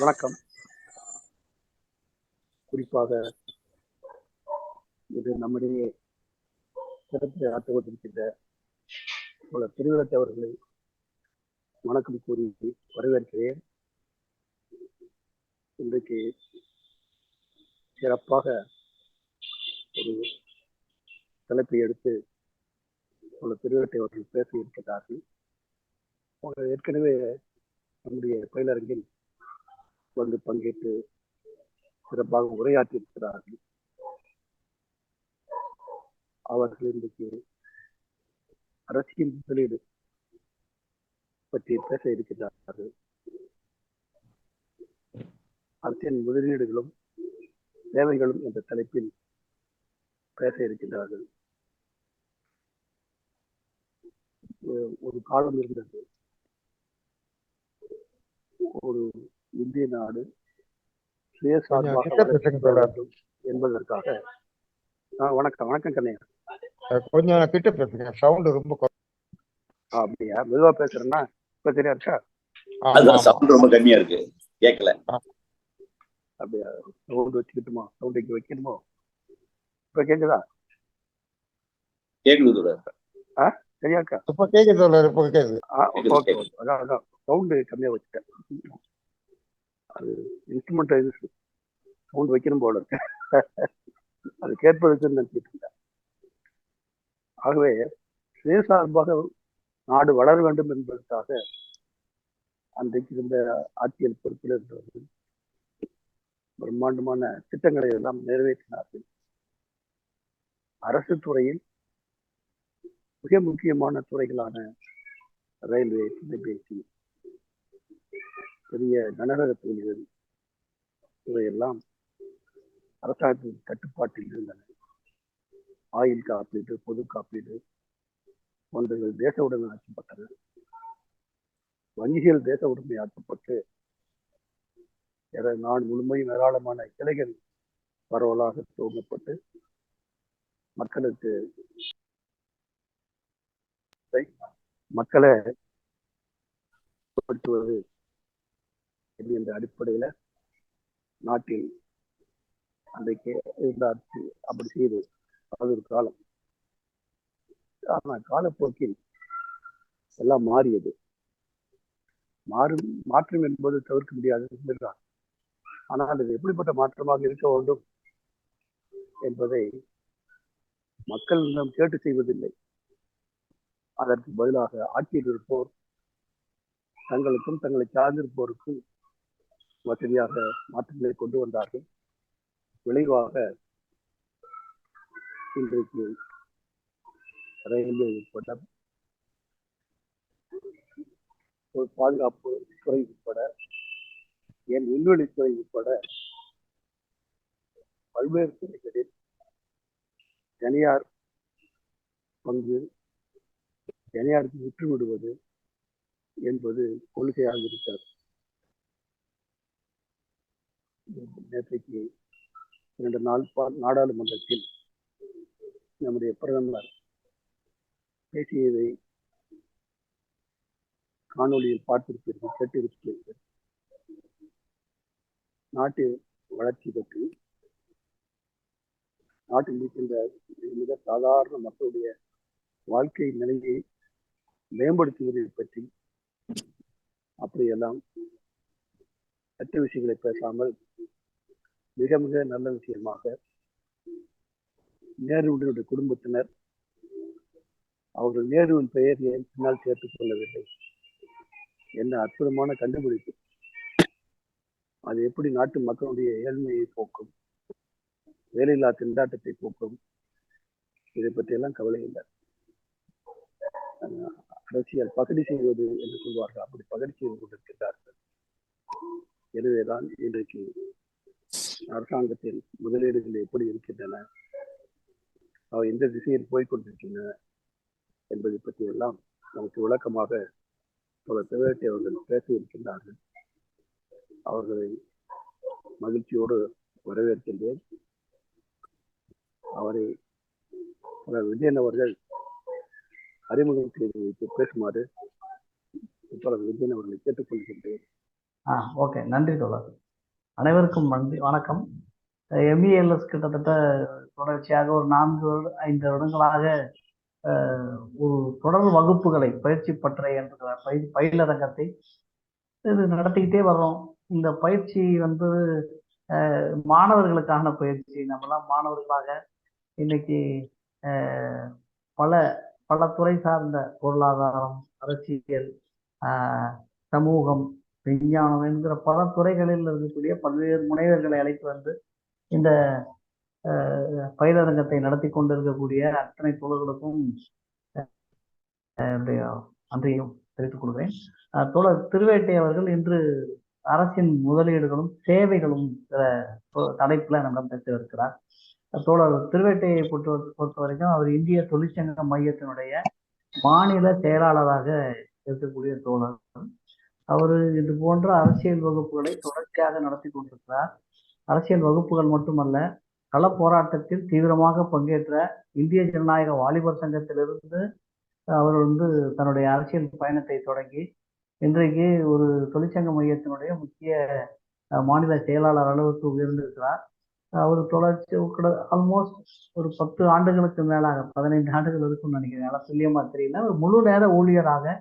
வணக்கம். குறிப்பாக இது நம்மிடையே சிறப்பு ஆற்றுக் கொண்டிருக்கின்ற பல திருவிழத்தை அவர்களை வணக்கம் கூறி வரவேற்கிறேன். இன்றைக்கு சிறப்பாக ஒரு தலைப்பை எடுத்து பல திருவிழத்தை அவர்கள் பேச இருக்கிறார்கள். ஏற்கனவே நம்முடைய பயிலரங்கில் வந்து பங்கேற்று சிறப்பாக உரையாற்றி இருக்கிறார்கள். அவர்கள் இன்றைக்கு அரசியல் முதலீடு பற்றி பேச இருக்கின்றார்கள். அரசியல் முதலீடுகளும் தேவைகளும் என்ற தலைப்பில் பேச இருக்கின்றார்கள். ஒரு காலம் இருந்தது, ஒரு இந்திய நாடு சுயசார்பாக வேண்டும் என்பதற்காக. வணக்கம் வணக்கம் கண்ணையா. கொஞ்சம் கிட்ட பேசுங்க, சவுண்ட் ரொம்ப. அப்படியா? மெதுவா பேசுறேன்னா இப்ப சரியா இருக்கா? சவுண்ட் ரொம்ப கம்மியா இருக்கு, கேட்கல. அப்படியா? சவுண்ட் வச்சுக்கிட்டுமா? சவுண்ட் இங்க வைக்கணுமோ? இப்ப கேக்குதா? கேக்குது. சரியா இருக்கா? இப்ப கேக்குது. இப்ப கேக்குது. ஓகே. அதான் சவுண்ட் கம்மியா வச்சுட்டேன். அது இன்ஸ்ட்ருமெண்ட் சவுண்ட் வைக்கணும் போல இருக்கு. அது கேட்பதற்கு நினைச்சிட்டு இருக்கேன். ஆகவே சுயசார்பாக நாடு வளர வேண்டும் என்பதற்காக அன்றைக்கு இருந்த ஆட்சியல் பொறுப்பில் இருந்தவர்கள் பிரம்மாண்டமான திட்டங்களை எல்லாம் நிறைவேற்றினார்கள். அரசு துறையில் மிக முக்கியமான துறைகளான ரயில்வே, தொலைபேசி, பெரிய கனரக தொழில்கள் இவையெல்லாம் அரசாங்கத்தின் கட்டுப்பாட்டில் இருந்தன. ஆயுள் காப்பீடு, பொது காப்பீடு போன்றவர்கள் தேச உடைமையாக்கப்பட்டன. வங்கிகள் தேச உடைமையாக்கப்பட்டு நாடு முழுமையும் ஏராளமான கிளைகள் பரவலாக துவங்கப்பட்டு மக்களை படுத்துவது என்ற அடிப்படையில நாட்டில் அன்றைக்கு இருந்தாச்சு. அப்படி செய்து அது ஒரு காலம். ஆனா காலப்போக்கில் எல்லாம் மாறியது. மாற்றம் என்பது தவிர்க்க முடியாது. ஆனால் இது எப்படிப்பட்ட மாற்றமாக இருக்க வேண்டும் என்பதை மக்கள் இன்னும் கேட்டு செய்வதில்லை. அதற்கு பதிலாக ஆட்சியில் இருப்போர் தங்களுக்கும் தங்களை சார்ந்திருப்போருக்கும் வசதியாக மாற்றங்களை கொண்டு வந்தார்கள். விளைவாக இன்றைக்கு ரயில்வே உட்பட, ஒரு பாதுகாப்பு துறை உட்பட, என் விண்வெளித்துறை உட்பட பல்வேறு துறைகளில் தனியார் பங்கு, தனியாருக்கு விட்டுவிடுவது என்பது கொள்கையாக இருக்கிறது. நேற்றைக்கு 2 நாள் நாடாளுமன்றத்தில் நம்முடைய பிரதமர் பேசியதை காணொலியில் பார்த்திருப்பீர்கள், கேட்டிருப்பீர்கள். நாட்டில் வளர்ச்சி பற்றி, நாட்டில் இருக்கின்ற மிக சாதாரண மக்களுடைய வாழ்க்கை நிலையை மேம்படுத்துவதை பற்றி அப்படியெல்லாம் மற்ற விஷயங்களை பேசாமல் மிக மிக நல்ல விஷயமாக நேருடைய குடும்பத்தினர் அவர்கள் நேருவின் பெயர் ஏன் பின்னால் சேர்த்துக் கொள்ளவில்லை, என்ன அற்புதமான கண்டுபிடிப்பு. அது எப்படி நாட்டு மக்களுடைய ஏழ்மையை போக்கும், வேலையில்லா திண்டாட்டத்தை போக்கும், இதை பற்றியெல்லாம் கவலை இல்லை. அரசியல் பகடி செய்வது என்று சொல்வார்கள், அப்படி பகடி செய்து கொண்டிருக்கிறார்கள். எனவேதான் இன்றைக்கு அரசாங்கத்தில் முதலீடுகள் எப்படி இருக்கின்றன, அவை எந்த திசையில் போய்கொண்டிருக்கின்றன என்பதை பற்றி எல்லாம் நமக்கு விளக்கமாக பல திருவேட்டை அவர்கள் பேச இருக்கின்றார்கள். அவர்களை மகிழ்ச்சியோடு வரவேற்கின்றேன். அவரை விஜயன் அவர்கள் அறிமுகம் செய்து வைத்து பேசுமாறு விஜயன் அவர்களை கேட்டுக்கொள்கின்றேன். ஓகே, நன்றி தோழர். அனைவருக்கும் நன்றி, வணக்கம். எம்இஎல்எஸ் கிட்டத்தட்ட தொடர்ச்சியாக ஒரு 4-5 வருடங்களாக ஒரு தொடர் வகுப்புகளை, பயிற்சி பட்டறை என்ற பயிலரங்கத்தை இது நடத்திக்கிட்டே வர்றோம். இந்த பயிற்சி வந்து மாணவர்களுக்கான பயிற்சி. நம்மலாம் மாணவர்களாக இன்னைக்கு பல பல துறை சார்ந்த பொருளாதாரம், அரசியல், சமூகம், விஞ்ஞானம் என்கிற பல துறைகளில் இருக்கக்கூடிய பல்வேறு முனைவர்களை அழைத்து வந்து இந்த பயிலரங்கத்தை நடத்தி கொண்டிருக்கக்கூடிய அத்தனை தோழர்களுக்கும் நன்றியும் தெரிவித்துக் கொள்கிறேன். தோழர் திருவேட்டை அவர்கள் இன்று அரசின் முதலீடுகளும் சேவைகளும் தலைப்புல நம்மிடம் பேசியிருக்கிறார். தோழர் திருவேட்டையை பொறுத்த வரைக்கும் அவர் இந்திய தொழிற்சங்க மையத்தினுடைய மாநில செயலாளராக இருக்கக்கூடிய தோழர். அவர் இது போன்ற அரசியல் வகுப்புகளை தொடர்ச்சியாக நடத்தி கொண்டிருக்கிறார். அரசியல் வகுப்புகள் மட்டுமல்ல, கள போராட்டத்தில் தீவிரமாக பங்கேற்ற இந்திய ஜனநாயக வாலிபர் சங்கத்திலிருந்து அவர் வந்து தன்னுடைய அரசியல் பயணத்தை தொடங்கி இன்றைக்கு ஒரு தொழிற்சங்க மையத்தினுடைய முக்கிய மாநில செயலாளர் அளவுக்கு உயர்ந்திருக்கிறார். அவர் தொடர்ச்சி ஆல்மோஸ்ட் ஒரு 10 ஆண்டுகளுக்கு மேலாக, 15 ஆண்டுகள் இருக்கும்னு நினைக்கிறேன், நல்லா துல்லியமா தெரியல, ஒரு முழு நேர ஊழியராக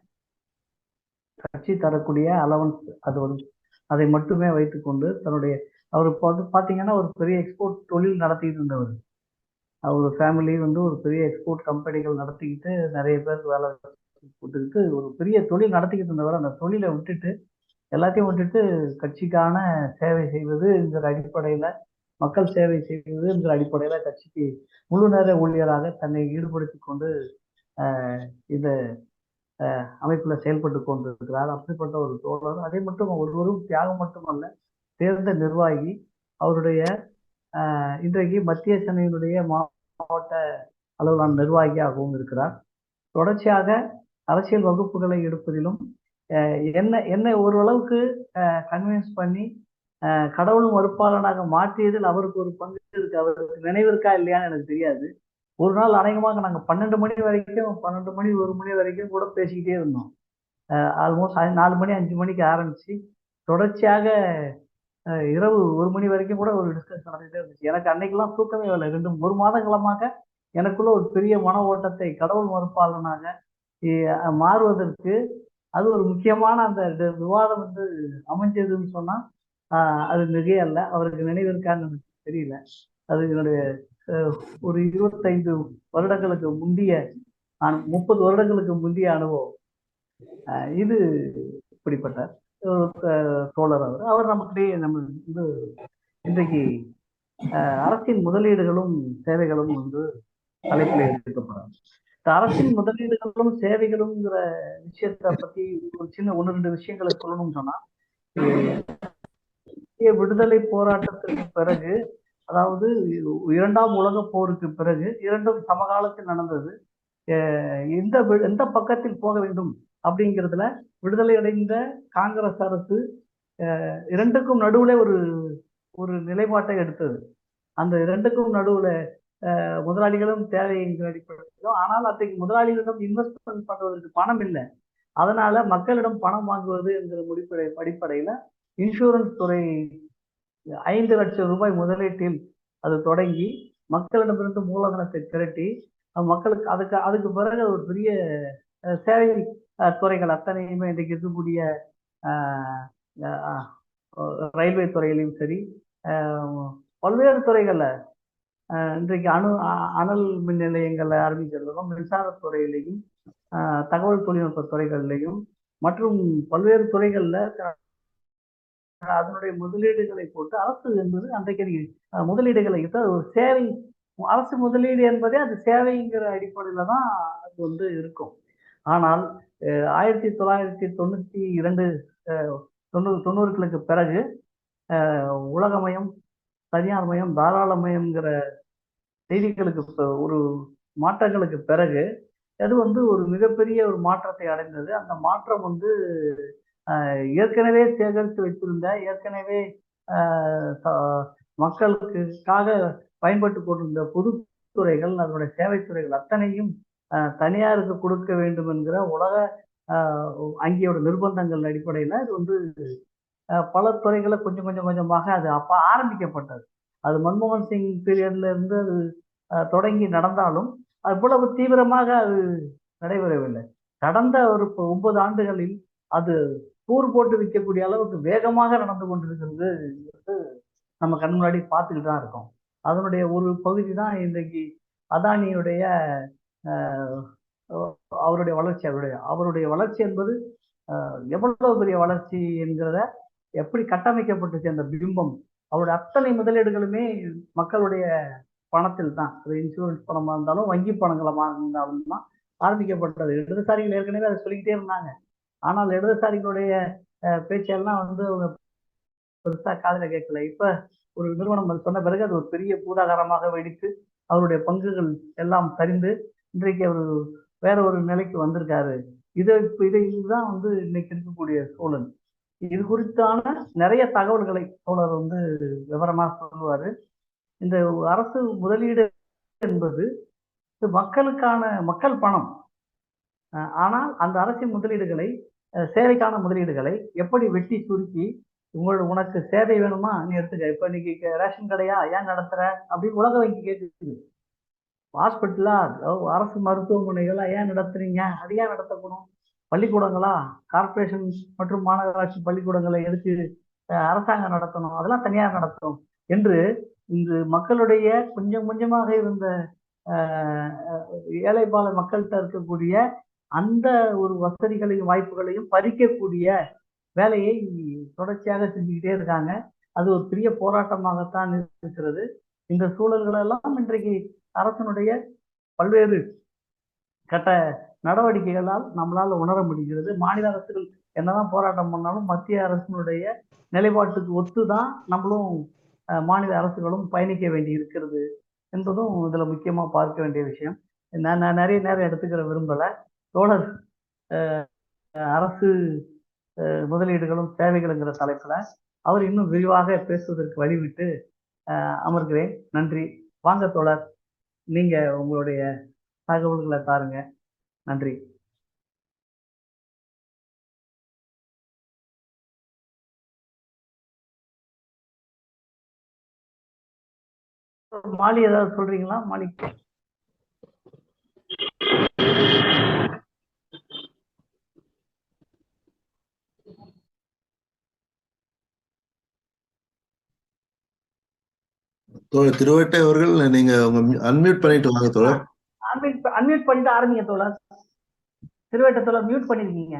கட்சி தரக்கூடிய அலவன்ஸ் அது வந்து அதை மட்டுமே வைத்துக்கொண்டு தன்னுடைய அவர் பார்த்தீங்கன்னா ஒரு பெரிய எக்ஸ்போர்ட் தொழில் நடத்திட்டு இருந்தவர். அவர் ஃபேமிலி வந்து ஒரு பெரிய எக்ஸ்போர்ட் கம்பெனிகள் நடத்திக்கிட்டு நிறைய பேருக்கு வேலை போட்டுக்கிட்டு ஒரு பெரிய தொழில் நடத்திக்கிட்டு இருந்தவர். அந்த தொழிலை விட்டுட்டு எல்லாத்தையும் விட்டுட்டு கட்சிக்கான சேவை செய்வது என்கிற அடிப்படையில, மக்கள் சேவை செய்வது என்கிற அடிப்படையில கட்சிக்கு முழு நேர ஊழியராக தன்னை ஈடுபடுத்தி கொண்டு இந்த அமைப்புல செயல்பட்டு கொண்டிருக்கிறார். அப்படிப்பட்ட ஒரு தோழர். அதே மட்டும் ஒருவரும் தியாகம் மட்டுமல்ல, தேர்ந்த நிர்வாகி. அவருடைய இன்றைக்கு மத்திய சென்னையினுடைய மாவட்ட அளவிலான நிர்வாகியாகவும் இருக்கிறார். தொடர்ச்சியாக அரசியல் வகுப்புகளை எடுப்பதிலும் என்ன ஓரளவுக்கு கன்வின்ஸ் பண்ணி கடவுள் மறுப்பாளனாக மாற்றியதில் அவருக்கு ஒரு பங்கு இருக்கு. அவருக்கு நினைவு இருக்கா இல்லையான்னு எனக்கு தெரியாது. ஒரு நாள் அநேகமாக நாங்கள் 12 மணி வரைக்கும் 12 மணி 1 மணி வரைக்கும் கூட பேசிக்கிட்டே இருந்தோம். ஆல்மோஸ்ட் 4 மணி 5 மணிக்கு ஆரம்பிச்சு தொடர்ச்சியாக இரவு 1 மணி வரைக்கும் கூட ஒரு டிஸ்கஸ் நடந்துகிட்டே இருந்துச்சு. எனக்கு அன்னைக்கெல்லாம் தூக்கமே இல்லை. 1 மாதங்களமாக எனக்குள்ள ஒரு பெரிய மன ஓட்டத்தை, கடவுள் மறுப்பாளனாக மாறுவதற்கு அது ஒரு முக்கியமான அந்த விவாதம் வந்து அமைஞ்சதுன்னு சொன்னா அது மிகையல்ல. அவருக்கு நினைவு இருக்கான்னு தெரியல. அது என்னுடைய ஒரு 25 வருடங்களுக்கு முந்தைய 30 வருடங்களுக்கு முந்தைய அனுபவம். இது இப்படிப்பட்ட தோழர். அவர் நமக்கிடையே நம்ம வந்து இன்றைக்கு அரசின் முதலீடுகளும் சேவைகளும் வந்து தலைப்பில் எடுக்கப்படும். அரசின் முதலீடுகளும் சேவைகளும்ங்கிற விஷயத்தை பத்தி ஒரு சின்ன 1-2 விஷயங்களை சொல்லணும்னு சொன்னா, விடுதலை போராட்டத்திற்கு பிறகு, அதாவது 2ஆம் உலக போருக்கு பிறகு, இரண்டும் சமகாலத்தில் நடந்தது. எந்த பக்கத்தில் போக வேண்டும் அப்படிங்கிறதுல விடுதலை அடைந்த காங்கிரஸ் அரசு இரண்டுக்கும் நடுவுல ஒரு நிலைப்பாட்டை எடுத்தது. அந்த இரண்டுக்கும் நடுவுல முதலாளிகளும் தேவைங்கிற அடிப்படையிலும், ஆனால் அன்றைக்கு முதலாளிகளிடம் இன்வெஸ்ட்மெண்ட் பண்றதுக்கு பணம் இல்லை. அதனால மக்களிடம் பணம் வாங்குவது என்கிற அடிப்படையில இன்சூரன்ஸ் துறை 5 லட்சம் ரூபாய் முதலீட்டில் அது தொடங்கி மக்களிடமிருந்து மூலதனத்தை திரட்டி மக்களுக்கு அதுக்கு பிறகு ஒரு பெரிய சேவை துறைகள் அத்தனையுமே இன்றைக்கு இருக்கக்கூடிய ரயில்வே துறையிலையும் சரி, பல்வேறு துறைகள்ல இன்றைக்கு அனல் மின் நிலையங்களை ஆரம்பிக்கிறதும், மின்சாரத்துறையிலையும், தகவல் தொழில்நுட்ப துறைகள்லையும் மற்றும் பல்வேறு துறைகள்ல அதனுடைய முதலீடுகளை போட்டு அரசு என்பது அன்றைக்கு முதலீடுகளை ஒரு சேவை, அரசு முதலீடு என்பதே அது சேவைங்கிற அடிப்படையில தான் அது வந்து இருக்கும். ஆனால் 1992 90களுக்கு பிறகு உலகமயம், தனியார் மயம், தாராளமயம்ங்கிற செய்திகளுக்கு ஒரு மாற்றங்களுக்கு பிறகு அது வந்து ஒரு மிகப்பெரிய ஒரு மாற்றத்தை அடைந்தது. அந்த மாற்றம் வந்து ஏற்கனவே சேகரித்து வைத்திருந்த, ஏற்கனவே மக்களுக்காக பயன்பட்டு கொண்டிருந்த பொதுத்துறைகள், அதனுடைய சேவைத்துறைகள் அத்தனையும் தனியாருக்கு கொடுக்க வேண்டும் என்கிற உலக அங்கேயோட நிர்பந்தங்கள் அடிப்படையில் அது வந்து பல துறைகளை கொஞ்சம் கொஞ்சம் கொஞ்சமாக அது அப்ப ஆரம்பிக்கப்பட்டது. அது மன்மோகன் சிங் பீரியட்ல இருந்து அது தொடங்கி நடந்தாலும் அவ்வளவு தீவிரமாக அது நடைபெறவில்லை. கடந்த ஒரு 9 ஆண்டுகளில் அது கூறு போட்டு விற்கக்கூடிய அளவுக்கு வேகமாக நடந்து கொண்டிருக்கிறது நம்ம கண் முன்னாடி பார்த்துக்கிட்டு தான் இருக்கோம். அதனுடைய ஒரு பகுதி தான் இன்றைக்கு அதானியுடைய அவருடைய வளர்ச்சி. அவருடைய வளர்ச்சி என்பது எவ்வளவு பெரிய வளர்ச்சி என்கிறத எப்படி கட்டமைக்கப்பட்டுச்சு அந்த பிம்பம். அவருடைய அத்தனை முதலீடுகளுமே மக்களுடைய பணத்தில் தான். அது இன்சூரன்ஸ் பணமா இருந்தாலும் வங்கி பணங்களமா இருந்தாலும் தான் ஆரம்பிக்கப்பட்டது. இடதுசாரிகள் ஏற்கனவே அதை சொல்லிக்கிட்டே இருந்தாங்க. ஆனால் இடதுசாரிகளுடைய பேச்செல்லாம் வந்து அவங்க பெருசா காதுல கேட்கல. இப்ப ஒரு நிறுவனம் சொன்ன பிறகு அது ஒரு பெரிய பூதாகாரமாக வெடித்து அவருடைய பங்குகள் எல்லாம் சரிந்து இன்றைக்கு அவர் வேற ஒரு நிலைக்கு வந்திருக்காரு. இதுதான் வந்து இன்னைக்கு இருக்கக்கூடிய சூழல். இது குறித்தான நிறைய தகவல்களை தோழர் வந்து விவரமா சொல்லுவாரு. இந்த அரசு முதலீடு என்பது மக்களுக்கான மக்கள் பணம். ஆனால் அந்த அரசின் முதலீடுகளை சேவைக்கான முதலீடுகளை எப்படி வெட்டி சுருக்கி உனக்கு சேவை வேணுமா நீ எடுத்துக்க. இப்ப இன்னைக்கு ரேஷன் கடையா ஏன் நடத்துற அப்படின்னு உலக வங்கி கேட்குது. ஹாஸ்பிட்டலா அரசு மருத்துவமனைகளா ஏன் நடத்துறீங்க, அது ஏன் நடத்தப்படும். பள்ளிக்கூடங்களா கார்பரேஷன் மற்றும் மாநகராட்சி பள்ளிக்கூடங்களை எதுக்கு அரசாங்கம் நடத்தணும், அதெல்லாம் தனியார் நடத்தணும் என்று இங்கு மக்களுடைய கொஞ்சம் கொஞ்சமாக இருந்த ஏழைப்பாள மக்கள்கிட்ட இருக்கக்கூடிய அந்த ஒரு வசதிகளையும் வாய்ப்புகளையும் பறிக்கக்கூடிய வேலையை தொடர்ச்சியாக செஞ்சுக்கிட்டே இருக்காங்க. அது ஒரு பெரிய போராட்டமாகத்தான் இருக்கிறது. இந்த சூழல்களெல்லாம் இன்றைக்கு அரசனுடைய பல்வேறு கட்ட நடவடிக்கைகளால் நம்மளால உணர முடிகிறது. மாநில அரசுகள் என்னதான் போராட்டம் பண்ணாலும் மத்திய அரசினுடைய நிலைப்பாட்டுக்கு ஒத்துதான் நம்மளும் மாநில அரசுகளும் பயணிக்க வேண்டி இருக்கிறது என்பதும் இதுல முக்கியமா பார்க்க வேண்டிய விஷயம். நான் நிறைய நேரம் எடுத்துக்கிற விரும்பல. தோழர் அரசு முதலீடுகளும் சேவைகளுங்கிற தலைப்புல அவர் இன்னும் விரிவாக பேசுவதற்கு வழிவிட்டு அமர்கிறேன். நன்றி. வாங்க தோழர், நீங்க உங்களுடைய தகவல்களை தாருங்க. நன்றி. மாலி ஏதாவது சொல்றீங்களா? மாலி தோழர் திருவேட்டை அவர்கள், நீங்க அன்மியூட் பண்ணிட்டு வாங்க தோழர். அன்மியூட் பண்ணிட்டு ஆரம்பிங்க தோழர். திருவேட்டை தோழர் மியூட் பண்ணிருக்கீங்க.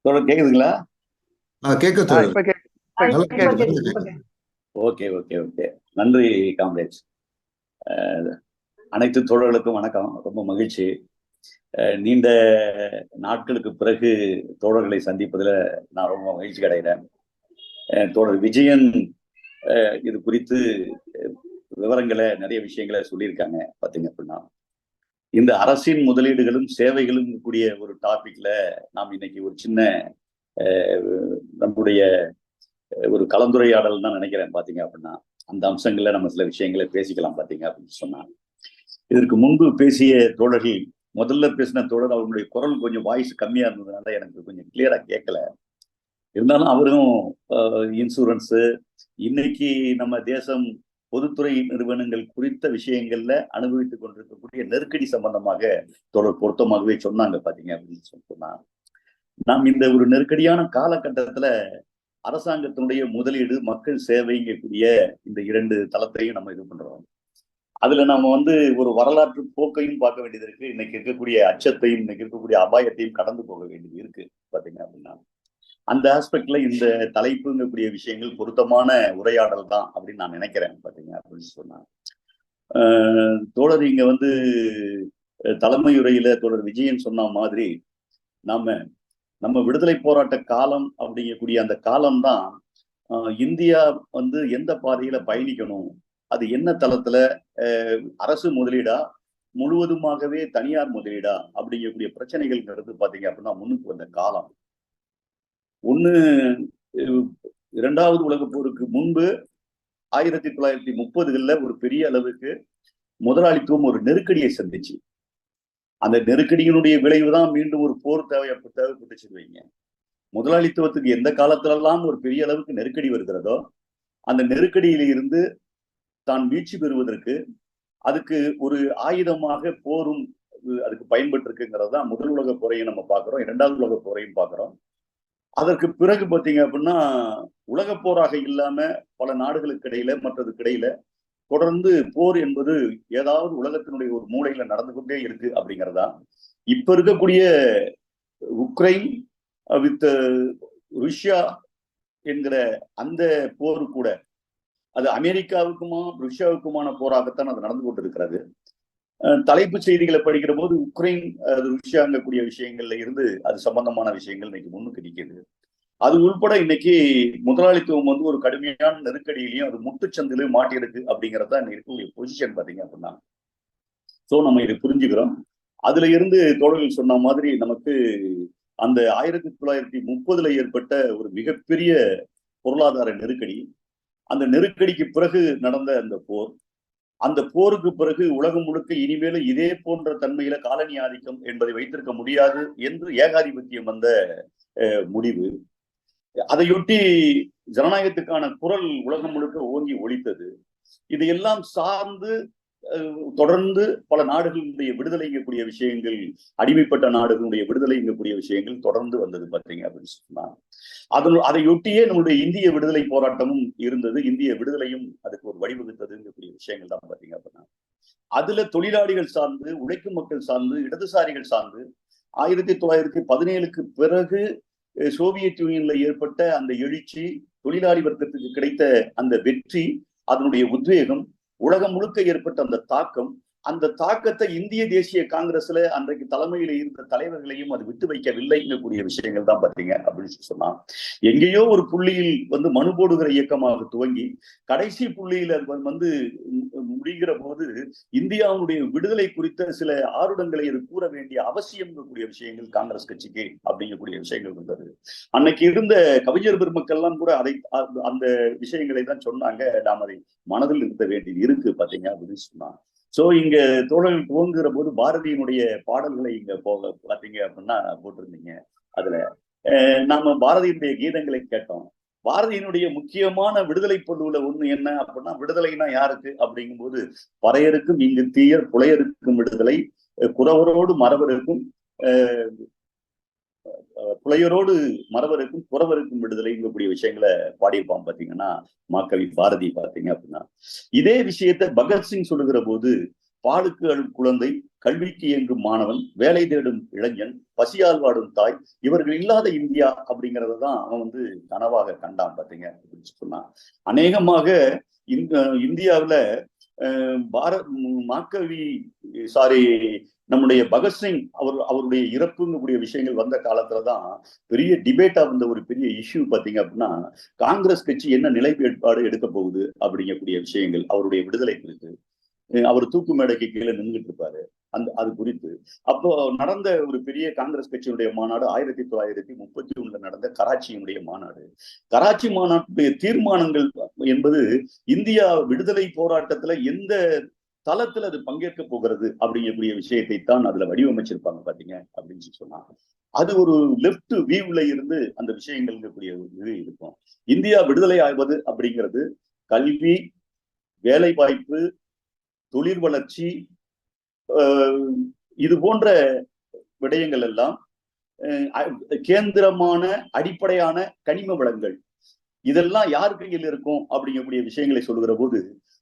தோழர் கேக்குதுங்களா? கேட்க தோழர். Okay okay okay. நன்றி காம்ரேட்ஸ். அனைத்து தோழர்களுக்கும் வணக்கம். ரொம்ப மகிழ்ச்சி. நீண்ட நாட்களுக்கு பிறகு தோழர்களை சந்திப்பதில் நான் ரொம்ப மகிழ்ச்சி அடைகிறேன். தோழர் விஜயன் இது குறித்து விவரங்களை நிறைய விஷயங்களை சொல்லியிருக்காங்க. பார்த்தீங்க அப்படின்னா இந்த அரசின் முதலீடுகளும் சேவைகளும் கூடிய ஒரு டாபிக்ல நாம் இன்னைக்கு ஒரு சின்ன நம்முடைய ஒரு கலந்துரையாடல் தான் நினைக்கிறேன். பார்த்தீங்க அப்படின்னா அந்த அம்சங்கள்ல நம்ம சில விஷயங்களை பேசிக்கலாம். பார்த்தீங்க அப்படின்னு சொன்னா, இதற்கு முன்பு பேசிய தோழர்கள், முதல்ல பேசின தோழர் அவங்களுடைய குரல் கொஞ்சம் வாய்ஸ் கம்மியா இருந்ததுனால எனக்கு கொஞ்சம் கிளியரா கேட்கல. இருந்தாலும் அவரும் இன்சூரன்ஸு, இன்னைக்கு நம்ம தேசம் பொதுத்துறை நிறுவனங்கள் குறித்த விஷயங்கள்ல அனுபவித்துக் கொண்டிருக்கக்கூடிய நெருக்கடி சம்பந்தமாக தோழர் பொருத்தமாகவே சொன்னாங்க. பார்த்தீங்க அப்படின்னு சொன்னா, நாம் இந்த ஒரு நெருக்கடியான காலகட்டத்துல அரசாங்கத்தினுடைய முதலீடு, மக்கள் சேவைங்கக்கூடிய இந்த 2 தளத்தையும் நம்ம இது பண்றோம். அதுல நம்ம ஒரு வரலாற்று போக்கையும் பார்க்க வேண்டியது இருக்கு. இன்னைக்கு இருக்கக்கூடிய அச்சத்தையும், இன்னைக்கு இருக்கக்கூடிய அபாயத்தையும் கடந்து போக வேண்டியது இருக்கு. பாத்தீங்க அப்படின்னா அந்த ஆஸ்பெக்ட்ல இந்த தலைப்புங்கக்கூடிய விஷயங்கள் பொருத்தமான உரையாடல் தான் அப்படின்னு நான் நினைக்கிறேன். பாத்தீங்க அப்படின்னு சொன்னா, தோழர் இங்க தலைமையுரையில தோழர் விஜயன் சொன்ன மாதிரி நம்ம விடுதலை போராட்ட காலம் அப்படிங்கக்கூடிய அந்த காலம்தான் இந்தியா எந்த பாதையில பயணிக்கணும், அது என்ன தளத்துல அரசு முதலீடா முழுவதுமாகவே தனியார் முதலீடா அப்படிங்கக்கூடிய பிரச்சனைகள்ங்கிறது பாத்தீங்க அப்படின்னா முன்னுக்கு வந்த காலம். ஒண்ணு 2வது உலகப் போருக்கு முன்பு 1930களில் ஒரு பெரிய அளவுக்கு முதலாளித்துவம் ஒரு நெருக்கடியை சந்திச்சு. அந்த நெருக்கடியினுடைய விளைவுதான் மீண்டும் ஒரு போர் தேவைப்பட்டுச்சு வைங்க. முதலாளித்துவத்துக்கு எந்த காலத்திலெல்லாம் ஒரு பெரிய அளவுக்கு நெருக்கடி வருகிறதோ அந்த நெருக்கடியில இருந்து தான் மீட்சி பெறுவதற்கு அதுக்கு ஒரு ஆயுதமாக போரும் அதுக்கு பயன்பட்டு இருக்குங்கிறது தான் முதல் உலக போரையும் நம்ம பார்க்கிறோம், இரண்டாவது உலக போரையும் பார்க்கிறோம். அதற்கு பிறகு பார்த்தீங்க அப்படின்னா உலக போராக இல்லாம பல நாடுகளுக்கு இடையில மற்றதுக்கு இடையில தொடர்ந்து போர் என்பது ஏதாவது உலகத்தினுடைய ஒரு மூலையில நடந்து கொண்டே இருக்கு அப்படிங்கிறதா. இப்ப இருக்கக்கூடிய உக்ரைன் வித் ருஷ்யா என்கிற அந்த போர் கூட அது அமெரிக்காவுக்குமா ருஷ்யாவுக்குமான போராகத்தான் அது நடந்து கொண்டிருக்கிறது. தலைப்பு செய்திகளை படிக்கிற போது உக்ரைன் ருஷ்யாங்கக்கூடிய விஷயங்கள்ல இருந்து அது சம்பந்தமான விஷயங்கள் இன்னைக்கு முன்னுக்கு நிற்கிறது. அது உள்பட இன்னைக்கு முதலாளித்துவம் வந்து ஒரு கடுமையான நெருக்கடியிலையும் அது முட்டுச்சந்திலையும் மாட்டியிருக்கு அப்படிங்கிறதா இன்னைக்கு இருக்கக்கூடிய பொசிஷன் பார்த்தீங்க அப்படின்னா. ஸோ நம்ம இதை புரிஞ்சுக்கிறோம். அதுல இருந்து தோழர்கள் சொன்ன மாதிரி நமக்கு அந்த 1930 ஏற்பட்ட ஒரு மிகப்பெரிய பொருளாதார நெருக்கடி, அந்த நெருக்கடிக்கு பிறகு நடந்த அந்த போர், அந்த போருக்கு பிறகு உலகம் முழுக்க இனிமேலும் இதே போன்ற தன்மையில காலனி ஆதிக்கம் என்பதை வைத்திருக்க முடியாது என்று ஏகாதிபத்தியம் வந்த முடிவு. அதையொட்டி ஜனநாயகத்துக்கான குரல் உலகம் முழுக்க ஓங்கி ஒலித்தது. இதையெல்லாம் சார்ந்து தொடர்ந்து பல நாடுகளுடைய விடுதலைங்கக்கூடிய விஷயங்கள், அடிமைப்பட்ட நாடுகளுடைய விடுதலைங்கக்கூடிய விஷயங்கள் தொடர்ந்து வந்தது பார்த்தீங்க அப்படின்னு சொன்னா. அதையொட்டியே நம்முடைய இந்திய விடுதலை போராட்டமும் இருந்தது, இந்திய விடுதலையும் அதுக்கு ஒரு வழிவகுத்ததுங்கக்கூடிய விஷயங்கள் தான் பார்த்தீங்க அப்படின்னா. அதுல தொழிலாளிகள் சார்ந்து, உழைக்கும் மக்கள் சார்ந்து, இடதுசாரிகள் சார்ந்து 1917க்கு பிறகு சோவியத் யூனியன்ல ஏற்பட்ட அந்த எழுச்சி, தொழிலாளி வர்க்கத்துக்கு கிடைத்த அந்த வெற்றி, அதனுடைய உத்வேகம், உலகம் முழுக்க ஏற்பட்ட அந்த தாக்கம், அந்த தாக்கத்தை இந்திய தேசிய காங்கிரஸ்ல அன்றைக்கு தலைமையில இருந்த தலைவர்களையும் அது விட்டு வைக்கவில்லைங்கக்கூடிய விஷயங்கள் தான் பார்த்தீங்க அப்படின்னு சொன்னா. எங்கேயோ ஒரு புள்ளியில் வந்து மனு போடுகிற இயக்கமாக துவங்கி கடைசி புள்ளியில வந்து முடிகிற போது இந்தியாவுடைய விடுதலை குறித்த சில ஆருடங்களை அது கூற வேண்டிய அவசியம் கூடிய விஷயங்கள் காங்கிரஸ் கட்சிக்கு அப்படிங்கக்கூடிய விஷயங்கள் இருந்தது. அன்னைக்கு இருந்த கவிஞர் பெருமக்கள்லாம் கூட அதை அந்த விஷயங்களை தான் சொன்னாங்க. நாம் அதை மனதில் இருந்த வேண்டியது இருக்கு பார்த்தீங்க அப்படின்னு சொன்னாங்க. சோ இங்க தோழர்கள் துவங்குகிற போது பாரதியினுடைய பாடல்களை இங்க போக பார்த்தீங்க அப்படின்னா போட்டிருந்தீங்க. அதுல நாம பாரதியினுடைய கீதங்களை கேட்டோம். பாரதியினுடைய முக்கியமான விடுதலை பொருள்ல ஒண்ணு என்ன அப்படின்னா, விடுதலைனா யாருக்கு அப்படிங்கும்போது, பறையருக்கும் இங்கு தீயர் புலையருக்கும் விடுதலை, குறவரோடு மறவருக்கும் புலையரோடு மறவருக்கும் குறவருக்கும் விடுதலைங்கக்கூடிய விஷயங்களை பாடியிருப்பான் பாத்தீங்கன்னா மாக்கவி பாரதி பார்த்தீங்க அப்படின்னா. இதே விஷயத்த பகத்சிங் சொல்லுகிற போது, பாலுக்கு அழும் குழந்தை, கல்விக்கு இயங்கும் மாணவன், வேலை தேடும் இளைஞன், பசியால் வாடும் தாய், இவர்கள் இல்லாத இந்தியா அப்படிங்கிறத தான் அவன் வந்து கனவாக கண்டான் பார்த்தீங்க அப்படின்னு சொன்னான். அநேகமாக இந்தியாவில நம்முடைய பகத்சிங் அவருடைய இறப்புங்கக்கூடிய விஷயங்கள் வந்த காலத்துலதான் பெரிய டிபேட்டா வந்த ஒரு பெரிய இஷ்யூ பாத்தீங்க அப்படின்னா, காங்கிரஸ் கட்சி என்ன நிலைப்பாடு எடுக்க போகுது அப்படிங்கக்கூடிய விஷயங்கள், அவருடைய விடுதலை குறித்து. அவர் தூக்கு மேடைக்கு கீழே நின்றுட்டு இருப்பாரு. அது குறித்து அப்போ நடந்த ஒரு பெரிய காங்கிரஸ் கட்சியினுடைய மாநாடு 1931 நடந்த கராச்சியினுடைய மாநாடு. கராச்சி மாநாட்டுடைய தீர்மானங்கள் என்பது இந்தியா விடுதலை போராட்டத்துல எந்த தளத்துல அது பங்கேற்க போகிறது அப்படிங்கக்கூடிய விஷயத்தை தான் அதுல வடிவமைச்சிருப்பாங்க பாத்தீங்க அப்படின்னு சொன்னாங்க. அது ஒரு லெப்ட் வியூல இருந்து அந்த விஷயங்கள் இது இருக்கும். இந்தியா விடுதலை ஆய்வது அப்படிங்கிறது கல்வி, வேலை வாய்ப்பு, தொழில் வளர்ச்சி, இது போன்ற விடயங்கள் எல்லாம் கேந்திரமான அடிப்படையான கனிம வளங்கள், இதெல்லாம் யார் கையில் இருக்கும் அப்படிங்கக்கூடிய விஷயங்களை சொல்லுகிற போது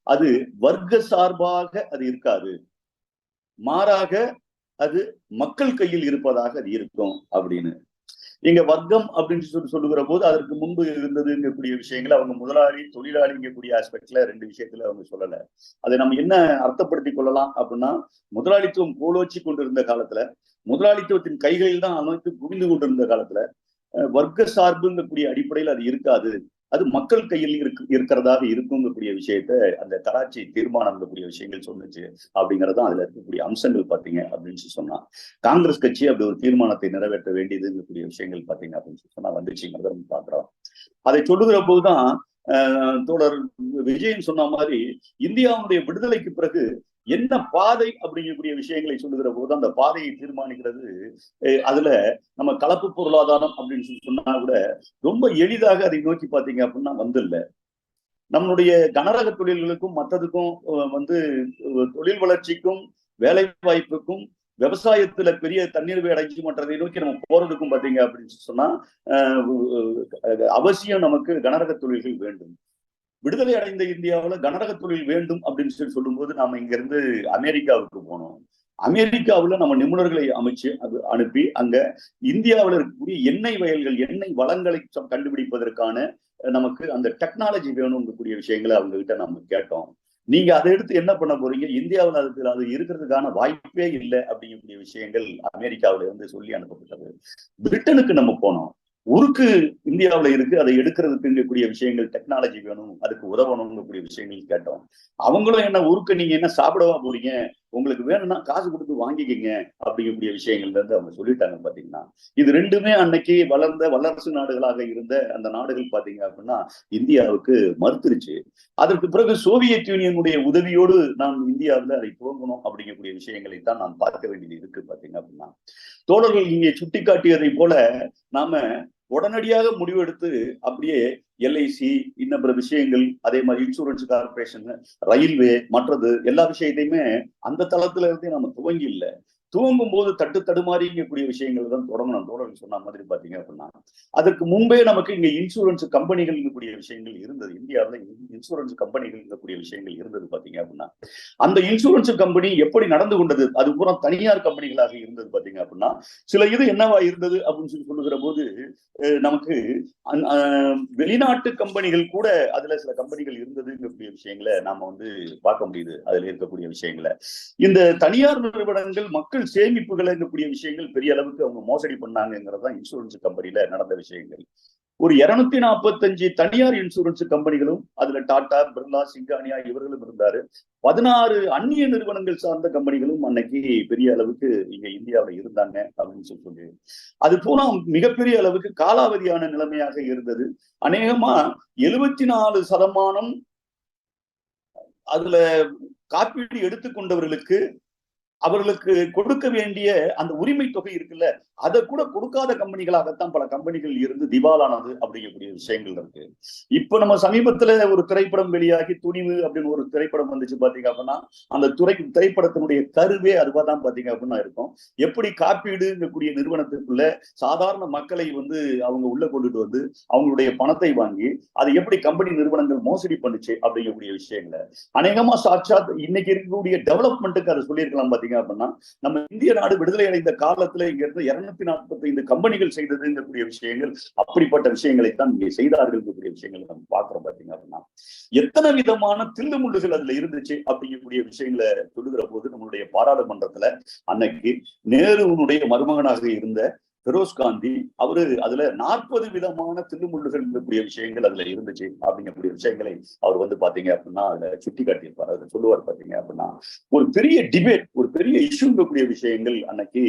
அது வர்க்க சார்பாக அது இருக்காது, மாறாக அது மக்கள் கையில் இருப்பதாக அது இருக்கும் அப்படின்னு. இங்க வர்க்கம் அப்படின்னு சொல்லுகிற போது அதற்கு முன்பு இருந்ததுங்கக்கூடிய விஷயங்கள் அவங்க முதலாளி தொழிலாளிங்கக்கூடிய ஆஸ்பெக்ட்ல ரெண்டு விஷயத்துல அவங்க சொல்லல. அதை நம்ம என்ன அர்த்தப்படுத்தி கொள்ளலாம் அப்படின்னா, முதலாளித்துவம் கோலோச்சி கொண்டிருந்த காலத்துல, முதலாளித்துவத்தின் கைகளில் தான் அமைத்து குவிந்து கொண்டிருந்த காலத்துல வர்க்க சார்புங்கக்கூடிய அடிப்படையில் அது இருக்காது, அது மக்கள் கையில் இருக்கிறதாக இருக்குங்கக்கூடிய விஷயத்த அந்த கராச்சி தீர்மானம் கூடிய விஷயங்கள் சொன்னுச்சு அப்படிங்கறதான் அதுல இருக்கக்கூடிய அம்சங்கள் பாத்தீங்க அப்படின்னு சொன்னா. காங்கிரஸ் கட்சி அப்படி ஒரு தீர்மானத்தை நிறைவேற்ற வேண்டியதுங்கக்கூடிய விஷயங்கள் பாத்தீங்க அப்படின்னு சொன்னா வந்துச்சுங்கிறத நம்ம பாக்குறோம். அதை சொல்லுகிற போதுதான் தோழர் விஜயன் சொன்ன மாதிரி இந்தியாவுடைய விடுதலைக்கு பிறகு என்ன பாதை அப்படிங்கக்கூடிய விஷயங்களை சொல்லுகிற போது அந்த பாதையை தீர்மானிக்கிறது அதுல நம்ம கலப்பு பொருளாதாரம் அப்படின்னு சொன்னா கூட ரொம்ப எளிதாக அதை நோக்கி பாத்தீங்க அப்படின்னா வந்துல்ல. நம்மளுடைய கனரக தொழில்களுக்கும் மற்றதுக்கும் தொழில் வளர்ச்சிக்கும் வேலை வாய்ப்புக்கும் விவசாயத்துல பெரிய தண்ணீர் அடைஞ்சு மற்றதை நோக்கி நம்ம போறதுக்கும் பாத்தீங்க அப்படின்னு சொன்னா அவசியம் நமக்கு கனரக தொழில்கள் வேண்டும். விடுதலை அடைந்த இந்தியாவில் கனரக தொழில் வேண்டும் அப்படின்னு சொல்லும்போது நாம இங்க இருந்து அமெரிக்காவுக்கு போனோம். அமெரிக்காவில் நம்ம நிபுணர்களை அமைச்சு அது அனுப்பி அங்க இந்தியாவில் இருக்கக்கூடிய எண்ணெய் வயல்கள் எண்ணெய் வளங்களை கண்டுபிடிப்பதற்கான நமக்கு அந்த டெக்னாலஜி வேணும்ங்கக்கூடிய விஷயங்களை அவங்க கிட்ட நம்ம கேட்டோம். நீங்க அதை எடுத்து என்ன பண்ண போறீங்க, இந்தியாவில் அது இருக்கிறதுக்கான வாய்ப்பே இல்லை அப்படிங்கக்கூடிய விஷயங்கள் அமெரிக்காவில இருந்து சொல்லி அனுப்பப்பட்டது. பிரிட்டனுக்கு நம்ம போனோம். உருக்கு இந்தியாவில இருக்கு, அதை எடுக்கிறதுக்குங்கக்கூடிய விஷயங்கள் டெக்னாலஜி வேணும், அதுக்கு உதவணும்ங்கக்கூடிய விஷயங்கள் கேட்டோம். அவங்களும் என்ன உருக்கு நீங்க என்ன சாப்பிடவா போறீங்க, உங்களுக்கு வேணும்னா காசு கொடுத்து வாங்கிக்கிங்க அப்படிங்கக்கூடிய விஷயங்கள்ல இருந்து அவங்க சொல்லிட்டாங்க. பாத்தீங்கன்னா இது ரெண்டுமே அன்னைக்கு வளர்ந்த வல்லரசு நாடுகளாக இருந்த அந்த நாடுகள் பாத்தீங்க அப்படின்னா இந்தியாவுக்கு மறுத்துருச்சு. அதற்கு பிறகு சோவியத் யூனியனுடைய உதவியோடு நாம் இந்தியாவில் அதை துவங்கணும் அப்படிங்கக்கூடிய விஷயங்களை தான் நாம் பார்க்க வேண்டியது இருக்கு. பாத்தீங்க அப்படின்னா தோழர்கள் இங்கே சுட்டி காட்டியதை போல நாம உடனடியாக முடிவெடுத்து அப்படியே எல்ஐசி இன்ன பிற விஷயங்கள், அதே மாதிரி இன்சூரன்ஸ் கார்பரேஷன், ரயில்வே, மற்றது எல்லா விஷயத்தையுமே அந்த தளத்துல இருந்தே நம்ம துவங்கி இல்லை. துவங்கும் போது தடுமாறிங்கக்கூடிய விஷயங்கள் தான் தொடங்கணும். தோழர்கள் சொன்ன மாதிரி பாத்தீங்க அப்படின்னா அதற்கு முன்பே நமக்கு இங்க இன்சூரன்ஸ் கம்பெனிகள் இருக்கக்கூடிய விஷயங்கள் இருந்தது. இந்தியாவில் இன்சூரன்ஸ் கம்பெனிகள் இருக்கக்கூடிய விஷயங்கள் இருந்தது. பாத்தீங்க அப்படின்னா அந்த இன்சூரன்ஸ் கம்பெனி எப்படி நடந்து கொண்டது, அது பூரா தனியார் கம்பெனிகளாக இருந்தது. பாத்தீங்க அப்படின்னா சில இது என்னவா இருந்தது அப்படின்னு சொல்லுகிற போது நமக்கு வெளிநாட்டு கம்பெனிகள் கூட அதுல சில கம்பெனிகள் இருந்ததுங்கக்கூடிய விஷயங்களை நாம பார்க்க முடியுது. அதுல இருக்கக்கூடிய விஷயங்களை இந்த தனியார் நிறுவனங்கள் மக்கள் சேமிப்புகள் இருக்கக்கூடிய விஷயங்கள் பெரிய அளவுக்கு அவங்க மோசடி பண்ணாங்கிறதுதான் இன்சூரன்ஸ் கம்பெனில நடந்த விஷயங்கள். ஒரு 245 தனியார் இன்சூரன்ஸ் கம்பெனிகளும் அதுல டாடா, பிர்லா, சிங்கானியா இவர்களும் இருந்தாரு. 16 அந்நிய நிறுவனங்கள் சார்ந்த கம்பெனிகளும் அன்னைக்கு பெரிய அளவுக்கு இங்க இந்தியாவில் இருந்தாங்க அப்படின்னு சொல்லி அது போனா மிகப்பெரிய அளவுக்கு காலாவதியான நிலைமையாக இருந்தது. அநேகமா 74% அதுல காப்பீடு எடுத்துக்கொண்டவர்களுக்கு அவர்களுக்கு கொடுக்க வேண்டிய அந்த உரிமை தொகை இருக்குல்ல, அதை கூட கொடுக்காத கம்பெனிகளாகத்தான் பல கம்பெனிகள் இருந்து திவாலானது அப்படிங்கக்கூடிய விஷயங்கள் இருக்கு. இப்ப நம்ம சமீபத்துல ஒரு திரைப்படம் வெளியாகி துணிவு அப்படின்னு ஒரு திரைப்படம் வந்துச்சு. பாத்தீங்க அப்படின்னா அந்த திரைப்படத்தினுடைய கருவே அதுவாதான் பாத்தீங்க அப்படின்னா இருக்கும். எப்படி காப்பீடுங்கக்கூடிய நிறுவனத்துக்குள்ள சாதாரண மக்களை அவங்க உள்ள கொண்டுட்டு அவங்களுடைய பணத்தை வாங்கி அதை எப்படி கம்பெனி நிறுவனங்கள் மோசடி பண்ணுச்சு அப்படிங்கக்கூடிய விஷயங்களை அநேகமா சாட்சாத் இன்னைக்கு இருக்கக்கூடிய டெவலப்மெண்ட்டுக்கு அதை சொல்லியிருக்கலாம். பாத்தீங்க அப்படின்னா நம்ம இந்திய நாடு விடுதலை அடைந்த காலத்துல இங்க இருந்து 245 கம்பெனிகள் செய்ததுங்கக்கூடிய விஷயங்கள் அப்படிப்பட்ட விஷயங்களைத்தான் இங்கே செய்தார்கள் விஷயங்களை நம்ம பாக்குறோம். பாத்தீங்க அப்படின்னா எத்தனை விதமான தில்லு முள்ளுகள் அதுல இருந்துச்சு அப்படிங்கக்கூடிய விஷயங்களை சொல்லுகிற போது நம்மளுடைய பாராளுமன்றத்துல அன்னைக்கு நேருனுடைய மருமகனாக இருந்த பெரோஸ் காந்தி அவரு அதுல 40 விதமான தில்லுமுள்ளுகள் இருக்கக்கூடிய விஷயங்கள் அதுல இருந்துச்சு அப்படிங்கக்கூடிய விஷயங்களை அவர் பாத்தீங்க அப்படின்னா அதுல சுட்டி காட்டியிருப்பார். அதுல சொல்லுவார். பாத்தீங்க அப்படின்னா ஒரு பெரிய டிபேட், ஒரு பெரிய இஷ்யூ இருக்கக்கூடிய விஷயங்கள் அன்னைக்கு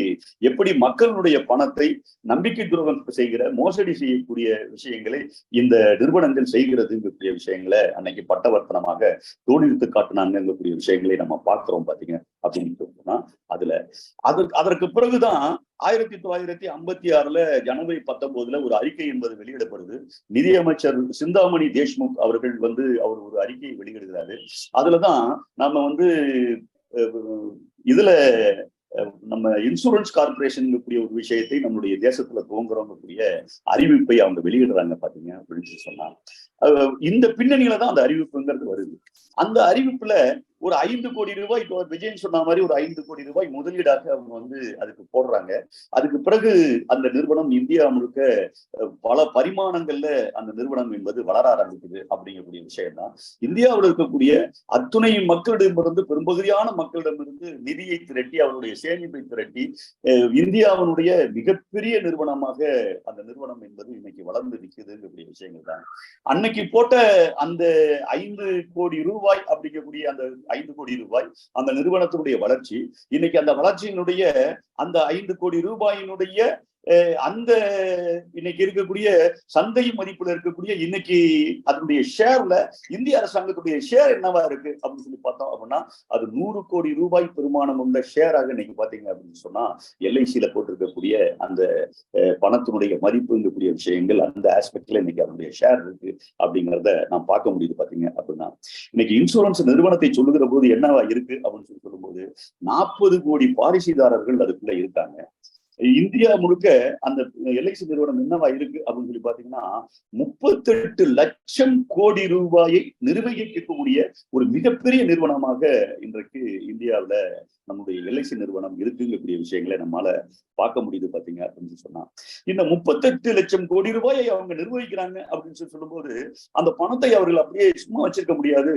எப்படி மக்களுடைய பணத்தை நம்பிக்கை துரோகம் செய்கிற மோசடி செய்யக்கூடிய விஷயங்களை இந்த நிறுவனங்கள் செய்கிறதுங்கக்கூடிய விஷயங்களை அன்னைக்கு பட்டவர்த்தனமாக தோணித்து காட்டினாங்கக்கூடிய விஷயங்களை நம்ம பார்க்கிறோம். பாத்தீங்க அப்படின்னு சொன்னா அதுல அதற்கு பிறகுதான் 1956 ஜனவரி 19 ஒரு அறிக்கை என்பது வெளியிடப்படுது. நிதியமைச்சர் சிந்தாமணி தேஷ்முக் அவர்கள் அவர் ஒரு அறிக்கையை வெளியிடுகிறாரு. அதுலதான் நம்ம இதுல நம்ம இன்சூரன்ஸ் கார்பரேஷன் ஒரு விஷயத்தை நம்மளுடைய தேசத்துல துவங்குறோங்கக்கூடிய அறிவிப்பை அவங்க வெளியிடுறாங்க. பாத்தீங்க அப்படின்னு சொன்னா இந்த பின்னணியில தான் அந்த அறிவிப்புங்கிறது வருது. அந்த அறிவிப்புல ஒரு 5 கோடி ரூபாய், இப்போ விஜயன் சொன்ன மாதிரி ஒரு 5 கோடி ரூபாய் முதலீடாக அவங்க அதுக்கு போடுறாங்க. அதுக்கு பிறகு அந்த நிறுவனம் இந்தியா முழுக்க பல பரிமாணங்கள்ல அந்த நிறுவனம் என்பது வளர ஆரம்பிக்குது அப்படிங்கக்கூடிய விஷயம் தான். இந்தியாவில் இருக்கக்கூடிய அத்துணை மக்களிடமிருந்து பெரும்பகுதியான மக்களிடமிருந்து நிதியை திரட்டி அவருடைய சேமிப்பை திரட்டி இந்தியாவினுடைய மிகப்பெரிய நிறுவனமாக அந்த நிறுவனம் என்பது இன்னைக்கு வளர்ந்து நிற்குதுங்கக்கூடிய விஷயங்கள் தான். அன்னைக்கு போட்ட அந்த 5 கோடி ரூபாய் அப்படிங்கக்கூடிய அந்த 5 கோடி ரூபாய் அந்த நிறுவனத்தினுடைய வளர்ச்சி இன்னைக்கு அந்த வளர்ச்சியினுடைய அந்த 5 கோடி ரூபாயினுடைய அந்த இன்னைக்கு இருக்கக்கூடிய சந்தை மதிப்புல இருக்கக்கூடிய இன்னைக்கு அதனுடைய ஷேர்ல இந்திய அரசாங்கத்துடைய ஷேர் என்னவா இருக்கு அப்படின்னு சொல்லி பார்த்தோம் அப்படின்னா அது 100 கோடி ரூபாய் பெருமானம் உள்ள ஷேராக இன்னைக்கு பாத்தீங்க அப்படின்னு சொன்னா எல்ஐசியில போட்டிருக்கக்கூடிய அந்த பணத்தினுடைய மதிப்புங்கக்கூடிய விஷயங்கள் அந்த ஆஸ்பெக்ட்ல இன்னைக்கு அதனுடைய ஷேர் இருக்கு அப்படிங்கிறத நாம் பார்க்க முடியுது பாத்தீங்க அப்படின்னா இன்னைக்கு இன்சூரன்ஸ் நிறுவனத்தை சொல்லுகிற போது என்னவா இருக்கு அப்படின்னு சொல்லி சொல்லும்போது 40 கோடி பாலிசிதாரர்கள் அதுக்குள்ள இருக்காங்க. இந்தியா முழுக்க அந்த எல்ஐசி நிறுவனம் என்னவா இருக்கு அப்படின்னு சொல்லி பாத்தீங்கன்னா 38 லட்சம் கோடி ரூபாயை நிர்வகிக்கக்கூடிய ஒரு மிகப்பெரிய நிறுவனமாக இன்றைக்கு இந்தியாவில நம்முடைய எல்ஐசி நிறுவனம் இருக்குங்கக்கூடிய விஷயங்களை நம்மளால பார்க்க முடியுது பாத்தீங்க அப்படின்னு சொன்னா இந்த 38 லட்சம் கோடி ரூபாயை அவங்க நிர்வகிக்கிறாங்க அப்படின்னு சொல்லி சொல்லும்போது அந்த பணத்தை அவர்கள் அப்படியே சும்மா வச்சிருக்க முடியாது.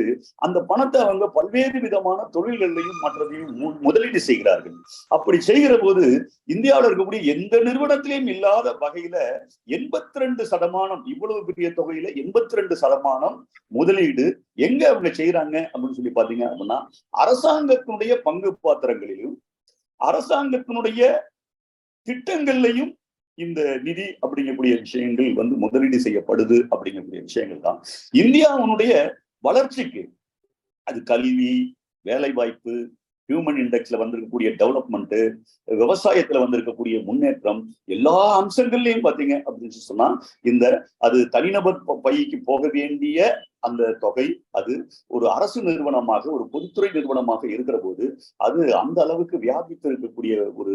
அந்த பணத்தை அவங்க பல்வேறு விதமான தொழில்களையும் மற்றதையும் முதலீடு செய்கிறார்கள். அப்படி செய்கிற போது இந்தியாவில் இருக்கக்கூடிய எந்த நிறுவனத்திலையும் இல்லாத வகையில 82% இவ்வளவு பெரிய தொகையில 82% முதலீடு எங்க அவங்க செய்யறாங்க அப்படின்னு சொல்லி பாத்தீங்க அப்படின்னா அரசாங்கத்தினுடைய பங்கு பாத்திரங்களிலும் அரசாங்கத்தினுடைய திட்டங்கள்லையும் இந்த நிதி அப்படிங்கக்கூடிய விஷயங்கள் வந்து முதலீடு செய்யப்படுது அப்படிங்கக்கூடிய விஷயங்கள் தான் இந்தியாவுடைய வளர்ச்சிக்கு அது கல்வி, வேலை வாய்ப்பு, ஹியூமன் இண்டெக்ஸ்ல வந்திருக்கக்கூடிய டெவலப்மெண்ட், விவசாயத்துல வந்திருக்கக்கூடிய முன்னேற்றம் எல்லா அம்சங்கள்லயும் பாத்தீங்க அப்படின்னு சொன்னா இந்த அது தனிநபர் பைக்கு போக வேண்டிய அந்த தொகை அது ஒரு அரசு நிறுவனமாக ஒரு பொதுத்துறை நிறுவனமாக இருக்கிற போது அது அந்த அளவுக்கு வியாபித்து இருக்கக்கூடிய ஒரு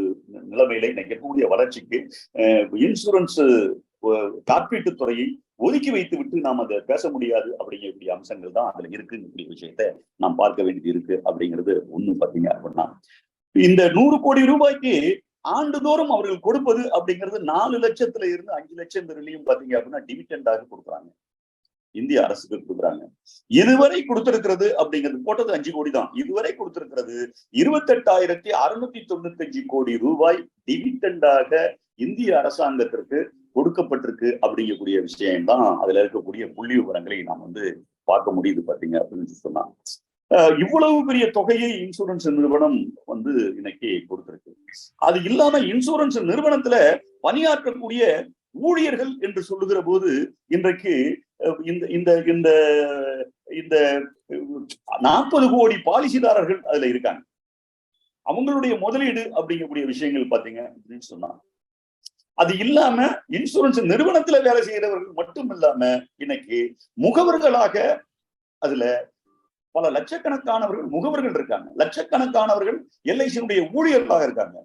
நிலைமையில இன்னைக்கு இருக்கக்கூடிய வளர்ச்சிக்கு இன்சூரன்ஸ் காப்பீட்டு துறையை ஒதுக்கி வைத்து விட்டு நாம் அதை பேச முடியாது அப்படிங்கக்கூடிய அம்சங்கள் தான் அதுல இருக்குங்கக்கூடிய விஷயத்த நாம் பார்க்க வேண்டியது இருக்கு அப்படிங்கிறது ஒண்ணு பாத்தீங்க அப்படின்னா இந்த 100 கோடி ரூபாய்க்கு ஆண்டுதோறும் அவர்கள் கொடுப்பது அப்படிங்கிறது 4 லட்சத்துல இருந்து 5 லட்சம் வரையிலையும் பாத்தீங்க அப்படின்னா டிவிடெண்டாக கொடுக்குறாங்க. இந்திய அரசுக்கு கொடுக்குறாங்க. இதுவரை கொடுத்திருக்கிறது அப்படிங்கிறது போட்டது 5 கோடி தான். இதுவரை கொடுத்திருக்கிறது 28,695 கோடி ரூபாய் டிவிடெண்டாக இந்திய அரசாங்கத்திற்கு கொடுக்கப்பட்டிருக்கு அப்படிங்கக்கூடிய விஷயம்தான் அதுல இருக்கக்கூடிய புள்ளி விவரங்களை நாம் வந்து பார்க்க முடியுது பாத்தீங்க அப்படின்னு சொன்னா இவ்வளவு பெரிய தொகையை இன்சூரன்ஸ் நிறுவனம் வந்து இன்னைக்கு கொடுத்திருக்கு. அது இல்லாம இன்சூரன்ஸ் நிறுவனத்துல பணியாற்றக்கூடிய ஊழியர்கள் என்று சொல்லுகிற போது இன்றைக்கு இந்த இந்த இந்த இந்த 40 கோடி பாலிசிதாரர்கள் அதுல இருக்காங்க. அவங்களுடைய முதலீடு அப்படிங்கக்கூடிய விஷயங்கள் பாத்தீங்க அப்படின்னு சொன்னா அது இல்லாம இன்சூரன்ஸ் நிறுவனத்துல வேலை செய்யறவர்கள் மட்டும் இல்லாம இன்னைக்கு முகவர்களாக அதுல பல லட்சக்கணக்கானவர்கள் முகவர்கள் இருக்காங்க. லட்சக்கணக்கானவர்கள் எல்ஐசியினுடைய ஊழியர்களாக இருக்காங்க.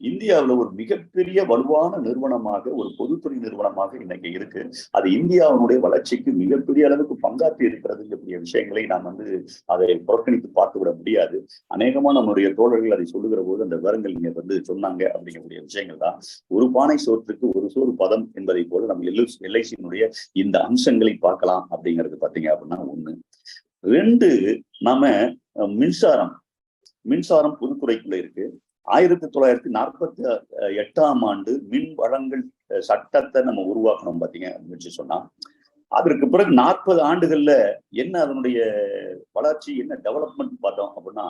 இந்தியாவில் ஒரு மிகப்பெரிய வலுவான நிறுவனமாக ஒரு பொதுத்துறை நிறுவனமாக இன்னைக்கு இருக்கு. அது இந்தியாவினுடைய வளர்ச்சிக்கு மிகப்பெரிய அளவுக்கு பங்காற்றி இருக்கிறதுங்கக்கூடிய விஷயங்களை நாம் வந்து அதை புறக்கணித்து பார்த்து விட முடியாது. அநேகமா நம்மளுடைய தோழர்கள் அதை சொல்லுகிற போது அந்த விவரங்கள் இங்க வந்து சொன்னாங்க அப்படிங்கக்கூடிய விஷயங்கள் தான். ஒரு பானை சோற்றுக்கு ஒரு சோறு பதம் என்பதை போல நம்ம எல்ஐசியினுடைய இந்த அம்சங்களை பார்க்கலாம் அப்படிங்கிறது பாத்தீங்க அப்படின்னா 1. 2 நாம மின்சாரம் பொதுத்துறைக்குள்ள இருக்கு. 1948ஆம் ஆண்டு மின் வழங்கல் சட்டத்தை நம்ம உருவாக்கணும் பாத்தீங்க அப்படின்னு சொன்னா அதற்கு பிறகு 40 ஆண்டுகள்ல என்ன அதனுடைய வளர்ச்சி என்ன டெவலப்மெண்ட் பார்த்தோம் அப்படின்னா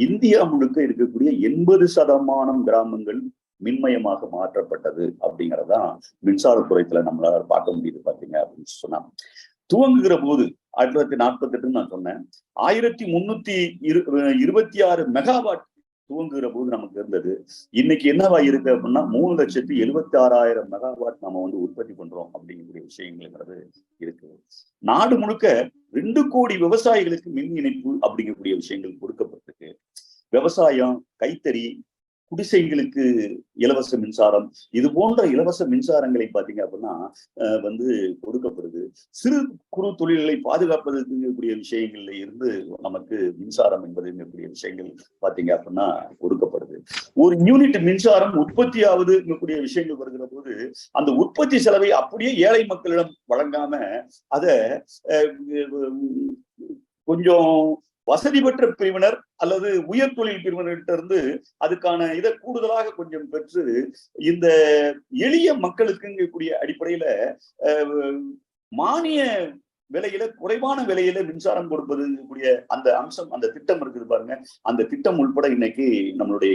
இந்தியா முழுக்க இருக்கக்கூடிய 80% கிராமங்கள் மின்மயமாக மாற்றப்பட்டது அப்படிங்கறதான் மின்சாரத்துறைத்துல நம்மளால பார்க்க முடியுது பாத்தீங்க அப்படின்னு சொன்னா துவங்குகிற போது 1948 நான் சொன்னேன் 1326 மெகாவாட் துவங்குகிற போது நமக்கு இருந்தது. இன்னைக்கு என்னவா இருக்கு அப்படின்னா 3,76,000 மெகாவாட் நம்ம வந்து உற்பத்தி பண்றோம் அப்படிங்கக்கூடிய விஷயங்கள்ங்கிறது இருக்கு. நாடு முழுக்க 2 கோடி விவசாயிகளுக்கு மின் இணைப்பு அப்படிங்கக்கூடிய விஷயங்கள் கொடுக்கப்பட்டிருக்கு. விவசாயம், கைத்தறி, குடிசைகளுக்கு இலவச மின்சாரம் இது போன்ற இலவச மின்சாரங்களை பாத்தீங்க அப்படின்னா வந்து கொடுக்கப்படுது. சிறு குறு தொழில்களை பாதுகாப்பதற்குரிய விஷயங்கள்ல இருந்து நமக்கு மின்சாரம் என்பதுங்கக்கூடிய விஷயங்கள் பாத்தீங்க அப்படின்னா கொடுக்கப்படுது. ஒரு யூனிட் மின்சாரம் உற்பத்தி ஆகுதுங்கக்கூடிய விஷயங்கள் வருகிற போது அந்த உற்பத்தி செலவை அப்படியே ஏழை மக்களிடம் வழங்காம அத கொஞ்சம் வசதி பெற்ற பிரிவினர் அல்லது உயர் தொழில் பிரிவினர்கிட்ட இருந்து அதுக்கான இதை கூடுதலாக கொஞ்சம் பெற்று இந்த எளிய மக்களுக்குங்கக்கூடிய அடிப்படையில மானிய விலையில, குறைவான விலையில மின்சாரம் கொடுப்பது கூடிய அந்த அம்சம், அந்த திட்டம் இருக்குது பாருங்க. அந்த திட்டம் உட்பட இன்னைக்கு நம்மளுடைய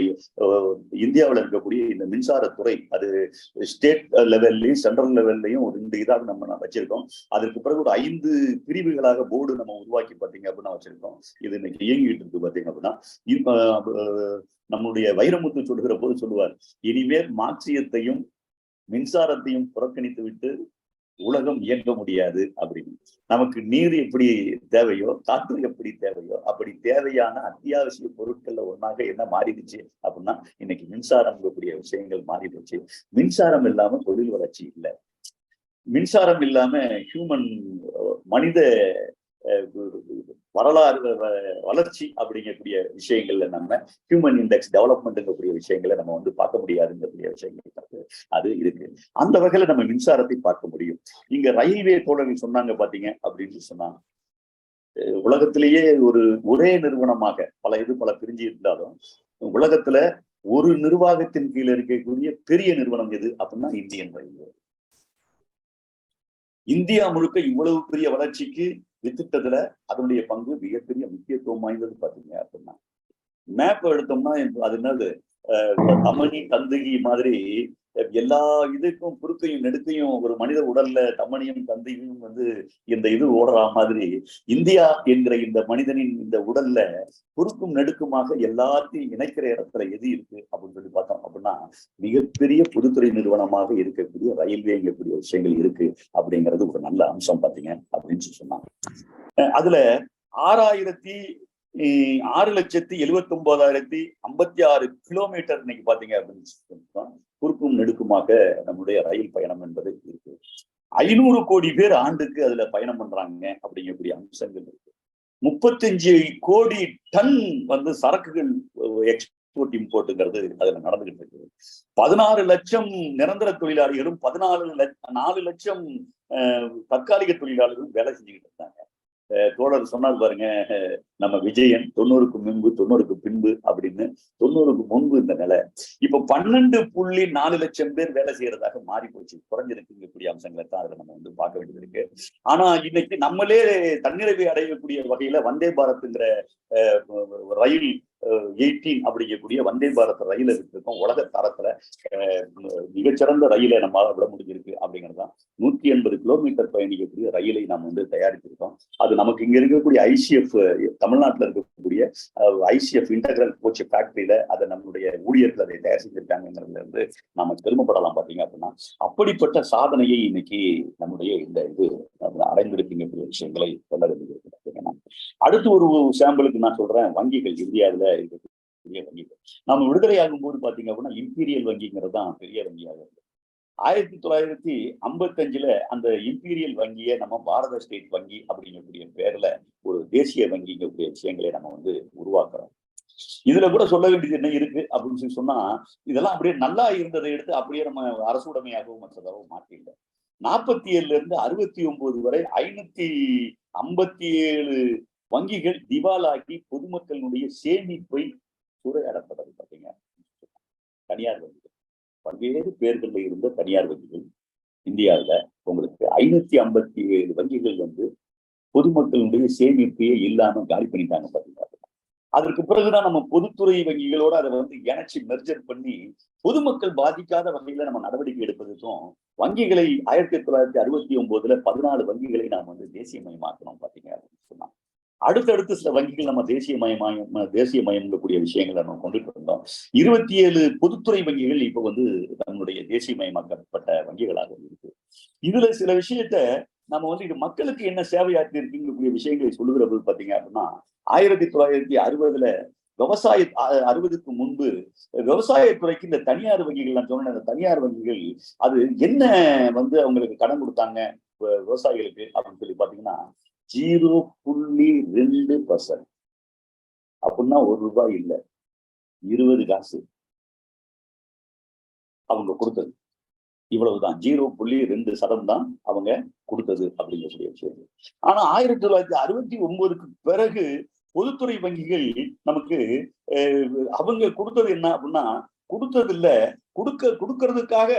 இந்தியாவில் இருக்கக்கூடிய இந்த மின்சாரத்துறை, அது ஸ்டேட் லெவல்லையும் சென்ட்ரல் லெவல்லையும் ஒரு 2 இதாக நம்ம வச்சிருக்கோம். அதற்கு பிறகு ஒரு 5 பிரிவுகளாக போர்டு நம்ம உருவாக்கி பார்த்தீங்க அப்படின்னா வச்சிருக்கோம். இது இன்னைக்கு இயங்கிட்டு இருக்கு பார்த்தீங்க அப்படின்னா. நம்முடைய வைரமுத்து சொல்லுகிற போது சொல்லுவார், இனிமேல் மார்க்சியத்தையும் மின்சாரத்தையும் புறக்கணித்து விட்டு உலகம் இயங்க முடியாது அப்படின்னு. நமக்கு நீர் எப்படி தேவையோ, காற்று எப்படி தேவையோ, அப்படி தேவையான அத்தியாவசிய பொருட்கள்ல ஒன்னாக என்ன மாறிடுச்சு அப்படின்னா இன்னைக்கு மின்சாரம் கூடிய விஷயங்கள் மாறிடுச்சு. மின்சாரம் இல்லாம தொழில் வளர்ச்சி இல்லை. மின்சாரம் இல்லாம மனித வரலாறு வளர்ச்சி அப்படிங்கக்கூடிய விஷயங்கள்ல நம்ம ஹியூமன் இண்டெக்ஸ் டெவலப்மெண்ட்ங்கக்கூடிய விஷயங்களை நம்ம வந்து பார்க்க முடியாதுங்கக்கூடிய விஷயங்கள் அது இருக்கு. அந்த வகையில நம்ம மின்சாரத்தை பார்க்க முடியும். இங்க ரயில்வே தோழர்கள் சொன்னாங்க பாத்தீங்க அப்படின்னு சொன்னாங்க, உலகத்திலேயே ஒரே நிறுவனமாக பல பிரிஞ்சு இருந்தாலும் உலகத்துல ஒரு நிர்வாகத்தின் கீழே இருக்கக்கூடிய பெரிய நிறுவனம் எது அப்படின்னா இந்தியன் ரயில்வே. இந்தியா முழுக்க இவ்வளவு பெரிய வளர்ச்சிக்கு வித்திட்டத்துல அதனுடைய பங்கு மிகப்பெரிய முக்கியத்துவம் வாய்ந்தது பாத்தீங்க அப்படின்னா. மேப் எடுத்தோம்னா அது என்னது, தமனி தந்தகி மாதிரி எல்லா இதுக்கும் குறுக்கையும் நெடுக்கையும் ஒரு மனித உடல்ல தமனியும் தந்தையும் வந்து இந்த இது ஓடுற மாதிரி இந்தியா என்கிற இந்த மனிதனின் இந்த உடல்ல குறுக்கும் நெடுக்குமாக எல்லாத்தையும் இணைக்கிற இடத்துல எது இருக்கு அப்படின்னு சொல்லி பார்த்தோம் அப்படின்னா மிகப்பெரிய பொதுத்துறை நிறுவனமாக இருக்கக்கூடிய ரயில்வேங்கக்கூடிய விஷயங்கள் இருக்கு அப்படிங்கிறது ஒரு நல்ல அம்சம் பாத்தீங்க அப்படின்னு சொன்னாங்க. அதுல 6,79,056 கிலோமீட்டர் இன்னைக்கு பாத்தீங்க அப்படின்னு குறுக்கும் நெடுக்குமாக நம்முடைய ரயில் பயணம் என்பது இருக்கு. 500 கோடி பேர் ஆண்டுக்கு அதுல பயணம் பண்றாங்க அப்படிங்கக்கூடிய அம்சங்கள் இருக்கு. 35 கோடி டன் வந்து சரக்குகள் எக்ஸ்போர்ட் இம்போர்ட்டுங்கிறது அதுல நடந்துகிட்டு இருக்கு. 16 லட்சம் நிரந்தர தொழிலாளிகளும் 4 லட்சம் தற்காலிக தொழிலாளர்களும் வேலை செஞ்சுக்கிட்டு இருந்தாங்க. தோழர் சொன்னார் பாருங்க, நம்ம விஜயன் 90க்கு முன்பு 90க்கு பின்பு அப்படின்னு. 90க்கு முன்பு இந்த நிலை இப்ப 12.4 லட்சம் பேர் வேலை செய்யறதாக மாறி போச்சு. குறைஞ்சிருக்குங்கக்கூடிய அம்சங்களை தான் அதுல நம்ம வந்து பார்க்க வேண்டியது இருக்கு. ஆனா இன்னைக்கு நம்மளே தன்னிறைவை அடையக்கூடிய வகையில வந்தே பாரத்ங்கிற ரயில் 18 அப்படிங்கக்கூடிய வந்தே பாரத் ரயில விட்டுருக்கோம். உலக தரத்துல மிகச்சிறந்த ரயிலை நம்மளால விட முடிஞ்சிருக்கு அப்படிங்கிறதுதான். 180 கிலோமீட்டர் பயணிக்கக்கூடிய ரயிலை நாம் வந்து தயாரித்திருக்கோம். அது நமக்கு இங்க இருக்கக்கூடிய ஐசிஎஃப், தமிழ்நாட்டில் இருக்கக்கூடிய ஐசிஎஃப் இன்டெகிரல் கோச் ஃபேக்டரியில அதை நம்மளுடைய ஊழியர்கள் அதை தயார் செஞ்சிருக்காங்கிறதுல இருந்து நாம பெருமைப்படலாம் பாத்தீங்க அப்படின்னா. அப்படிப்பட்ட சாதனையை இன்னைக்கு நம்முடைய இந்த இது அடைந்திருக்கக்கூடிய விஷயங்களை சொல்ல வேண்டியிருக்கு. அடுத்து ஒரு சாம்பிளுக்கு நான் சொல்றேன், வங்கிகள் இந்தியாவில இருக்கக்கூடிய வங்கிகள். நம்ம விடுதலை ஆகும் போது பாத்தீங்க அப்படின்னா இம்பீரியல் வங்கிங்கிறது தான் பெரிய வங்கியாக இருக்கு. 1955 அந்த இம்பீரியல் வங்கியை நம்ம பாரத ஸ்டேட் வங்கி அப்படிங்கக்கூடிய பேர்ல ஒரு தேசிய வங்கிங்கக்கூடிய விஷயங்களை நம்ம வந்து உருவாக்குறோம். இதுல கூட சொல்ல வேண்டியது என்ன இருக்கு அப்படின்னு சொல்லி சொன்னா, இதெல்லாம் அப்படியே நல்லா இருந்ததை எடுத்து அப்படியே நம்ம அரசு உடைமையாகவும் மற்றதாகவும் மாற்றில்லை. 47ல இருந்து 69 வரை 557 வங்கிகள் திவாலாகி பொதுமக்களுடைய சேமிப்பை சூறையாடப்பட்டது பாத்தீங்க. தனியார் வங்கிகள், பல்வேறு பேர்கள்ல இருந்த தனியார் வங்கிகள் இந்தியாவில உங்களுக்கு 557 வங்கிகள் வந்து பொதுமக்களுடைய சேமிப்பையே இல்லாம காலி பண்ணிட்டாங்க பாத்தீங்கன்னா. அதற்கு பிறகுதான் நம்ம பொதுத்துறை வங்கிகளோட அதை வந்து இணைச்சு மெர்ஜர் பண்ணி பொதுமக்கள் பாதிக்காத வகையில நம்ம நடவடிக்கை எடுப்பதற்கும் வங்கிகளை 1969ல 14 வங்கிகளை நாம் வந்து தேசியமயமாக்கணும் பாத்தீங்க அப்படின்னு சொன்னாங்க. அடுத்தடுத்து சில வங்கிகள் நம்ம தேசியமயங்கக்கூடிய விஷயங்களை நம்ம கொண்டுட்டு வந்தோம். 27 பொதுத்துறை வங்கிகள் இப்ப வந்து நம்மளுடைய தேசியமயமாக்கப்பட்ட வங்கிகளாக இருக்கு. இதுல சில விஷயத்த நம்ம வந்து இது மக்களுக்கு என்ன சேவையாற்றி இருக்குங்கக்கூடிய விஷயங்களை சொல்லுகிற போது பாத்தீங்க அப்படின்னா 1960ல 60க்கு முன்பு விவசாயத்துறைக்கு இந்த தனியார் வங்கிகள், நான் சொன்ன அந்த தனியார் வங்கிகள் அது என்ன வந்து அவங்களுக்கு கடன் கொடுத்தாங்க விவசாயிகளுக்கு அப்படின்னு சொல்லி பாத்தீங்கன்னா 0.2% அப்படின்னா ₹1 இல்லை, 20 காசு அவங்க கொடுத்தது. இவ்வளவுதான், 0.2% தான் அவங்க கொடுத்தது அப்படிங்கக்கூடிய விஷயம். ஆனா 1969க்கு பிறகு பொதுத்துறை வங்கிகள் நமக்கு அவங்க கொடுத்தது என்ன அப்படின்னா, கொடுத்தது இல்ல, கொடுக்கறதுக்காக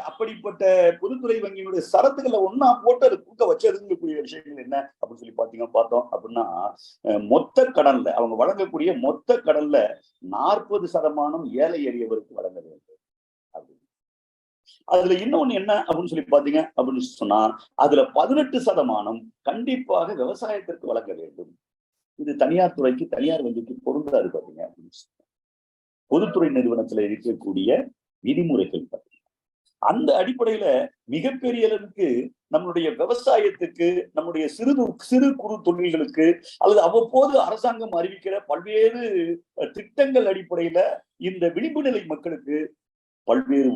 அப்படிப்பட்ட பொதுத்துறை வங்கியினுடைய சரத்துக்களை ஒன்னா போட்டு அது கொடுக்க வச்சதுங்கக்கூடிய விஷயங்கள் என்ன அப்படின்னு சொல்லி பார்த்தோம் அப்படின்னா, மொத்த கடன்ல அவங்க வழங்கக்கூடிய மொத்த கடன்ல 40% ஏழை எளியவருக்கு வழங்க வேண்டும் அப்படின்னு. அதுல இன்னொன்னு என்ன அப்படின்னு சொல்லி பாத்தீங்க அப்படின்னு சொன்னா, அதுல 18% கண்டிப்பாக விவசாயத்திற்கு வழங்க வேண்டும். இது தனியார் துறைக்கு, தனியார் வங்கிக்கு பொருந்தாது பாத்தீங்க அப்படின்னு சொன்னா. பொதுத்துறை நிறுவனத்துல இருக்கக்கூடிய விதிமுறைகள் பார்த்தீங்க. அந்த அடிப்படையில மிகப்பெரிய அளவுக்கு நம்மளுடைய விவசாயத்துக்கு, நம்முடைய சிறு குறு தொழில்களுக்கு அல்லது அவ்வப்போது அரசாங்கம் அறிவிக்கிற பல்வேறு திட்டங்கள் அடிப்படையில இந்த விளிம்பு நிலை மக்களுக்கு பல்வேறு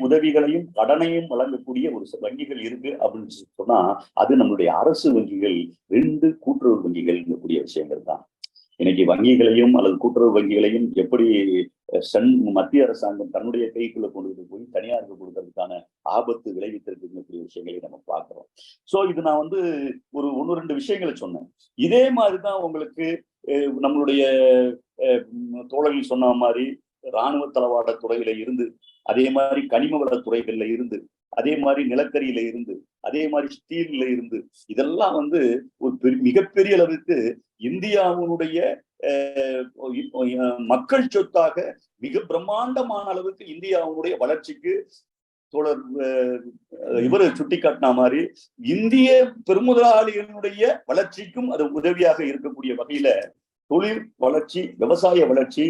உதவிகளையும் கடனையும் வழங்கக்கூடிய ஒரு வங்கிகள் இருக்கு அப்படின்னு சொன்னா, அது நம்மளுடைய அரசு வங்கிகள், 2 கூட்டுறவு வங்கிகள் கூடிய விஷயங்கள் தான். இன்னைக்கு வங்கிகளையும் அல்லது கூட்டுறவு வங்கிகளையும் எப்படி மத்திய அரசாங்கம் தன்னுடைய கைக்குள்ள கொண்டு போய் தனியாருக்கு கொடுக்கறதுக்கான ஆபத்து விளைவித்திருக்கக்கூடிய விஷயங்களை நம்ம பார்க்கிறோம். சோ இது நான் ஒரு 1-2 விஷயங்களை சொன்னேன். இதே மாதிரிதான் உங்களுக்கு நம்மளுடைய தோழர்கள் சொன்ன மாதிரி இராணுவ தளவாட துறையில இருந்து, அதே மாதிரி கனிம வள துறைகள்ல இருந்து, அதே மாதிரி நிலக்கரியில இருந்து, அதே மாதிரி ஸ்டீல்ல இருந்து, இதெல்லாம் ஒரு மிகப்பெரிய அளவுக்கு இந்தியாவுடைய மக்கள் சொத்தாக மிக பிரம்மாண்டமான அளவுக்கு இந்தியாவுடைய வளர்ச்சிக்கு தோழர் இவர் சுட்டிக்காட்டின மாதிரி இந்திய பெருமுதலாளிகளுடைய வளர்ச்சிக்கும் அது உதவியாக இருக்கக்கூடிய வகையில தொழில் வளர்ச்சி, விவசாய வளர்ச்சி,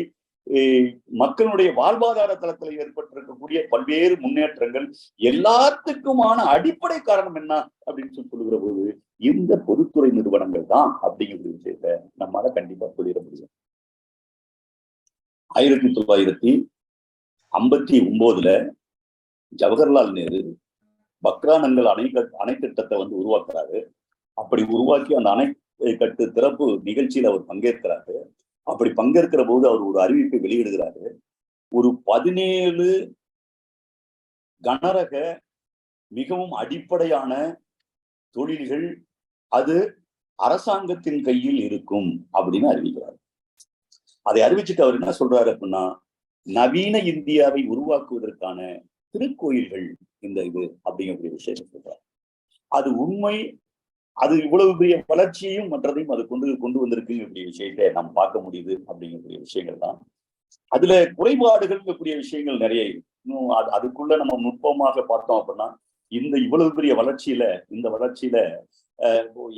மக்களுடைய வாழ்வாதார தளத்தில் ஏற்பட்டிருக்கக்கூடிய பல்வேறு முன்னேற்றங்கள் எல்லாத்துக்குமான அடிப்படை காரணம் என்ன அப்படின்னு சொல்லுகிற போது இந்த பொதுத்துறை நிறுவனங்கள் தான் அப்படிங்கிற விஷயத்த நம்மளால கண்டிப்பா சொல்லிட முடியும். 1959 ஜவஹர்லால் நேரு பக்ரானங்கல் அணை திட்டத்தை உருவாக்குறாரு. அப்படி உருவாக்கி அந்த அணை கட்டு திறப்பு நிகழ்ச்சியில அவர் பங்கேற்கிறாரு. அப்படி பங்கேற்கிற போது அவர் ஒரு அறிவிப்பை வெளியிடுகிறாரு. ஒரு 17 கனரக மிகவும் அடிப்படையான தொழில்கள் அது அரசாங்கத்தின் கையில் இருக்கும் அப்படின்னு அறிவிக்கிறார். அதை அறிவிச்சுட்டு அவர் என்ன சொல்றாரு அப்படின்னா, நவீன இந்தியாவை உருவாக்குவதற்கான திருக்கோயில்கள் இந்த இது அப்படிங்கக்கூடிய விஷயத்தை சொல்றாரு. அது உண்மை. அது இவ்வளவு பெரிய வளர்ச்சியையும் மற்றதையும் அது கொண்டு வந்திருக்குங்கக்கூடிய விஷயத்தை நாம் பார்க்க முடியுது அப்படிங்கக்கூடிய விஷயங்கள் தான். அதுல குறைபாடுகள் கூடிய விஷயங்கள் நிறைய இன்னும் அதுக்குள்ள நம்ம நுட்பமாக பார்த்தோம் அப்படின்னா, இவ்வளவு பெரிய இந்த வளர்ச்சியில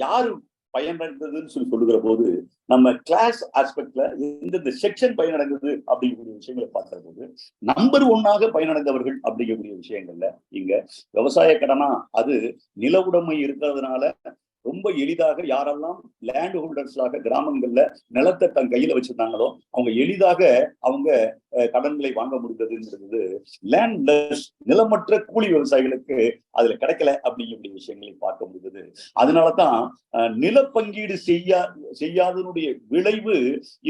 யாரு பயனடைந்ததுன்னு சொல்லுகிற போது நம்ம கிளாஸ் ஆஸ்பெக்ட்ல எந்தெந்த செக்ஷன் பயனடைந்தது அப்படிங்கக்கூடிய விஷயங்களை பார்க்கிற போது நம்பர் 1 பயனடைந்தவர்கள் அப்படிங்கக்கூடிய விஷயங்கள்ல இங்க விவசாய கடனா அது நில உடைமை இருக்கிறதுனால ரொம்ப எளிதாக யாரெல்லாம் லேண்ட் ஹோல்டர்ஸாக கிராமங்கள்ல நிலத்தை தன் கையில வச்சிருந்தாங்களோ அவங்க எளிதாக அவங்க கடன்களை வாங்க முடிந்ததுங்கிறது லேண்ட்லெஸ் நிலமற்ற கூலி விவசாயிகளுக்கு அதுல கிடைக்கல அப்படிங்கக்கூடிய விஷயங்களை பார்க்க முடிந்தது. அதனாலதான் நிலப்பங்கீடு செய்யாதனுடைய விளைவு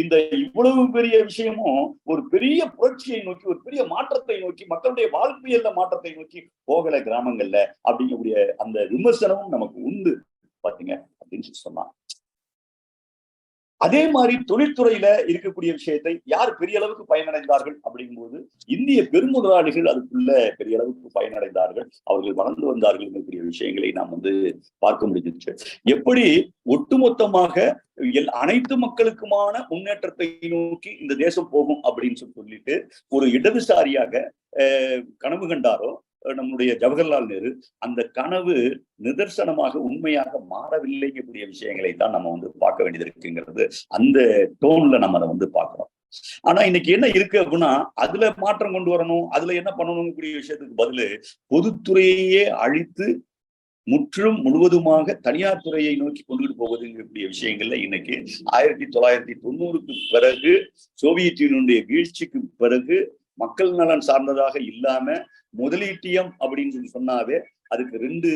இந்த இவ்வளவு பெரிய விஷயமும் ஒரு பெரிய புரட்சியை நோக்கி, ஒரு பெரிய மாற்றத்தை நோக்கி, மக்களுடைய வாழ்க்கையில மாற்றத்தை நோக்கி போகல கிராமங்கள்ல அப்படிங்கக்கூடிய அந்த விமர்சனமும் நமக்கு உண்டு பாத்தீங்க அப்படின்னு சொன்னான். அதே மாதிரி தொழில்துறையில இருக்கக்கூடிய விஷயத்தை யார் பெரிய அளவுக்கு பயனடைந்தார்கள் அப்படிங்கும்போது இந்திய பெருமுதலாளிகள் அதுக்குள்ள பெரிய அளவுக்கு பயனடைந்தார்கள். அவர்கள் வளர்ந்து வந்தார்கள் என்கூடிய விஷயங்களை நாம் பார்க்க முடிஞ்சிச்சு. எப்படி ஒட்டுமொத்தமாக அனைத்து மக்களுக்குமான முன்னேற்றத்தை நோக்கி இந்த தேசம் போகும் அப்படின்னு சொல்லிட்டு ஒரு இடதுசாரியாக கனவு கண்டாரோ நம்முடைய ஜவஹர்லால் நேரு, அந்த கனவு நிதர்சனமாக உண்மையாக மாறவில்லைங்கக்கூடிய விஷயங்களை தான் நம்ம பார்க்க வேண்டியது இருக்குங்கிறது அந்த டோன்ல நம்ம அதை பார்க்கிறோம். ஆனா இன்னைக்கு என்ன இருக்கு அப்படின்னா, அதுல மாற்றம் கொண்டு வரணும், அதுல என்ன பண்ணணும்ங்கூடிய விஷயத்துக்கு பதிலு பொதுத்துறையே அழித்து முழுவதுமாக தனியார் துறையை நோக்கி கொண்டுகிட்டு போவதுங்கக்கூடிய விஷயங்கள்ல இன்னைக்கு 1990க்கு பிறகு சோவியத் யூனியனுடைய வீழ்ச்சிக்கு பிறகு மக்கள் நலன் சார்ந்ததாக இல்லாம முதலீட்டியம் அப்படின்னு சொன்னாவே அதுக்கு 2